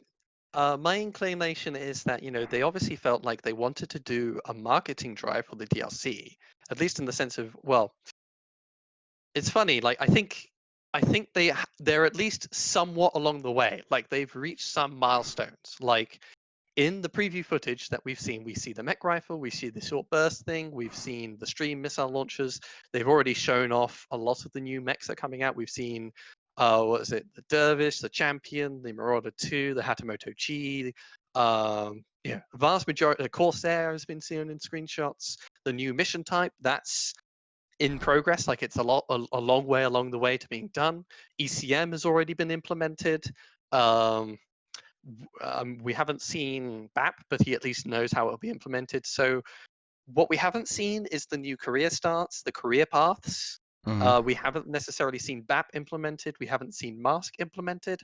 My inclination is that, they obviously felt like they wanted to do a marketing drive for the DLC, at least in the sense of, well, it's funny, like I think they're at least somewhat along the way. Like they've reached some milestones. Like in the preview footage that we've seen, we see the mech rifle, we see the short burst thing, we've seen the stream missile launchers. They've already shown off a lot of the new mechs that are coming out. We've seen, what is it? The Dervish, the Champion, the Marauder 2, the Hatamoto Chi. Yeah, vast majority. The Corsair has been seen in screenshots. The new mission type, that's in progress. Like it's a long way along the way to being done. ECM has already been implemented. Um, we haven't seen BAP, but he at least knows how it will be implemented. So what we haven't seen is the new career starts, the career paths. We haven't necessarily seen BAP implemented. We haven't seen Mask implemented.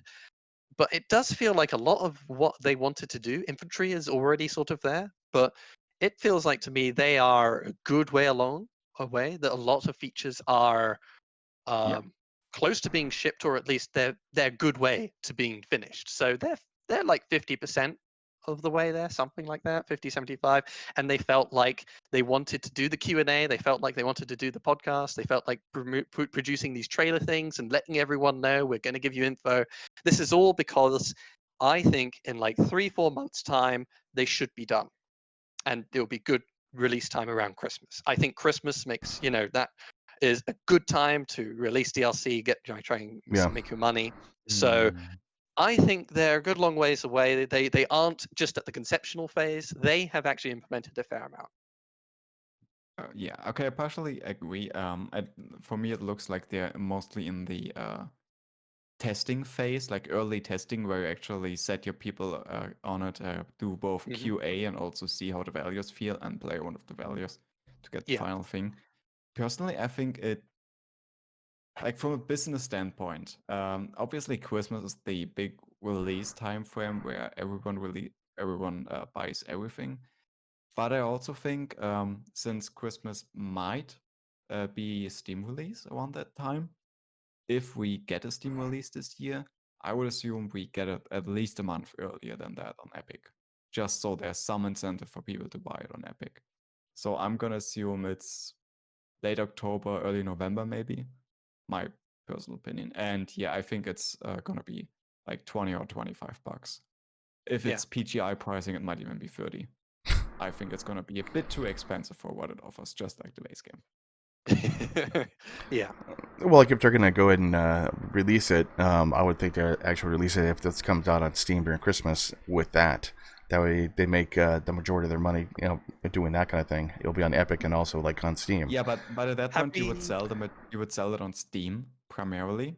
But it does feel like a lot of what they wanted to do, infantry is already sort of there. But it feels like to me they are a good way away, that a lot of features are Yeah. close to being shipped, or at least they're a good way to being finished. So they're like 50% of the way there, something like that, 50, 75. And they felt like they wanted to do the Q&A. They felt like they wanted to do the podcast. They felt like producing these trailer things and letting everyone know we're going to give you info. This is all because I think in like 3-4 months time, they should be done. And it'll be good release time around Christmas. I think Christmas makes, that is a good time to release DLC, try and Yeah. make your money. So I think they're a good long ways away. They aren't just at the conceptual phase. They have actually implemented a fair amount. Yeah, okay, I partially agree. For me, it looks like they're mostly in the testing phase, like early testing, where you actually set your people on it, do both QA and also see how the values feel and play one of the values to get the final thing. Personally, I think it, like from a business standpoint, obviously Christmas is the big release time frame where everyone buys everything. But I also think since Christmas might be a Steam release around that time, if we get a Steam release this year, I would assume we get it at least a month earlier than that on Epic, just so there's some incentive for people to buy it on Epic. So I'm gonna assume it's late October, early November, maybe. My personal opinion. And yeah, I think it's gonna be like 20 or 25 bucks. If it's PGI pricing, it might even be 30. I think it's gonna be a bit too expensive for what it offers, just like the base game. Yeah. Well, like if they're gonna go ahead and release it, I would think they'll actually release it if this comes out on Steam during Christmas with that. That way, they make the majority of their money, doing that kind of thing. It'll be on Epic and also like on Steam. Yeah, but at that point, you would sell it on Steam primarily,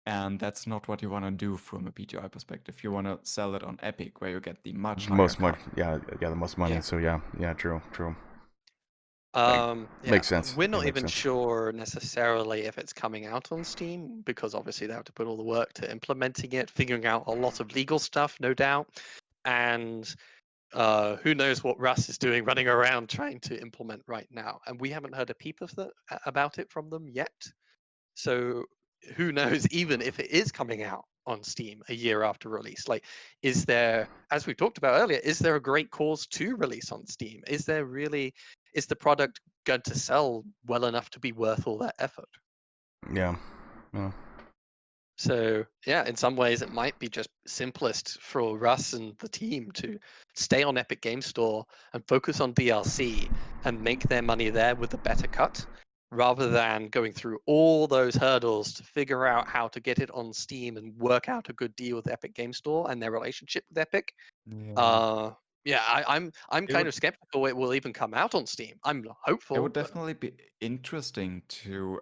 and that's not what you want to do from a PGI perspective. You want to sell it on Epic, where you get the most money. Yeah, the most money. Yeah. So yeah, true. Makes sense. We're not even sure necessarily if it's coming out on Steam, because obviously they have to put all the work to implementing it, figuring out a lot of legal stuff, no doubt. And who knows what Russ is doing, running around trying to implement right now. And we haven't heard a peep of about it from them yet. So who knows, even if it is coming out on Steam a year after release, like, is there, as we talked about earlier, is there a great cause to release on Steam? Is the product going to sell well enough to be worth all that effort? Yeah. So yeah, in some ways it might be just simplest for Russ and the team to stay on Epic Game Store and focus on DLC and make their money there with a better cut, rather than going through all those hurdles to figure out how to get it on Steam and work out a good deal with Epic Game Store and their relationship with Epic. I'm kind of skeptical it will even come out on Steam. I'm hopeful. It would definitely be interesting to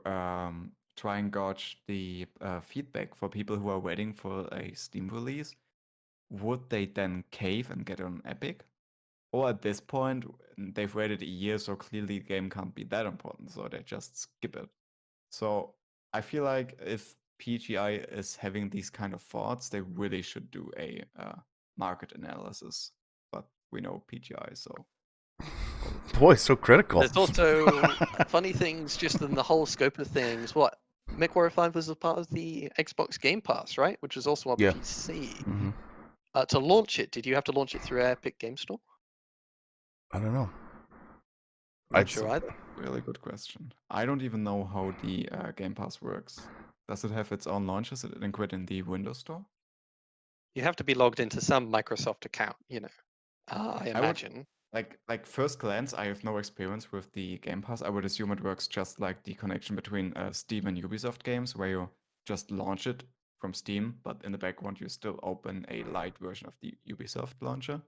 try and gauge the feedback for people who are waiting for a Steam release. Would they then cave and get on Epic? Or at this point, they've waited a year, so clearly the game can't be that important, so they just skip it. So I feel like if PGI is having these kind of thoughts, they really should do a market analysis. But we know PGI, so... Boy, so critical. There's also funny things just in the whole scope of things. What? Mechwarrior 5 was a part of the Xbox Game Pass, right? Which is also on PC. To launch it, did you have to launch it through Epic Game Store? I don't know. Not I'd- sure either. Really good question. I don't even know how the Game Pass works. Does it have its own launches? Is it linked in the Windows Store? You have to be logged into some Microsoft account, I would- imagine. Like first glance, I have no experience with the Game Pass. I would assume it works just like the connection between Steam and Ubisoft games, where you just launch it from Steam, but in the background you still open a light version of the Ubisoft launcher.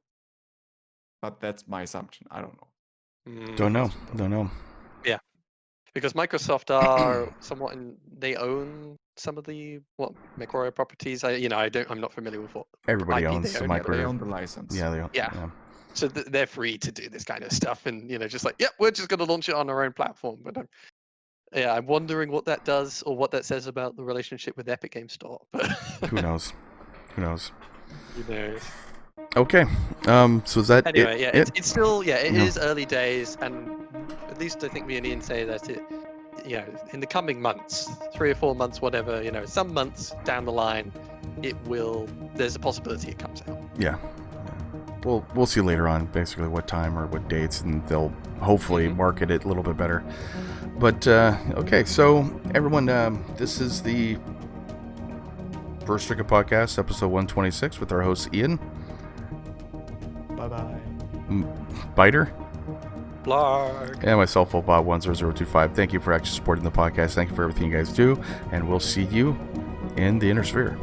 But that's my assumption. I don't know. Don't know. Question, though. Don't know. Because Microsoft are somewhat they own some of the Mechwarrior properties. I'm not familiar with what Everybody IP owns they the own, yeah, They Micro. own the license. Yeah, they own. Yeah. So they're free to do this kind of stuff, and just like, yep, we're just going to launch it on our own platform. But I'm wondering what that does or what that says about the relationship with Epic Game Store. But Who knows? Who knows? Okay. So is that anyway, it? it's still it Yeah. is early days, and at least I think me and Ian say that in the coming months, 3 or 4 months, whatever, some months down the line, there's a possibility it comes out. Yeah. We'll see later on basically what time or what dates, and they'll hopefully market it a little bit better. But okay, so everyone, this is the First Circuit Podcast, episode 126, with our host Ian, Bye-bye. Biter, Blarg. and myself, Phobot10025. Thank you for actually supporting the podcast. Thank you for everything you guys do, and we'll see you in the Inner Sphere.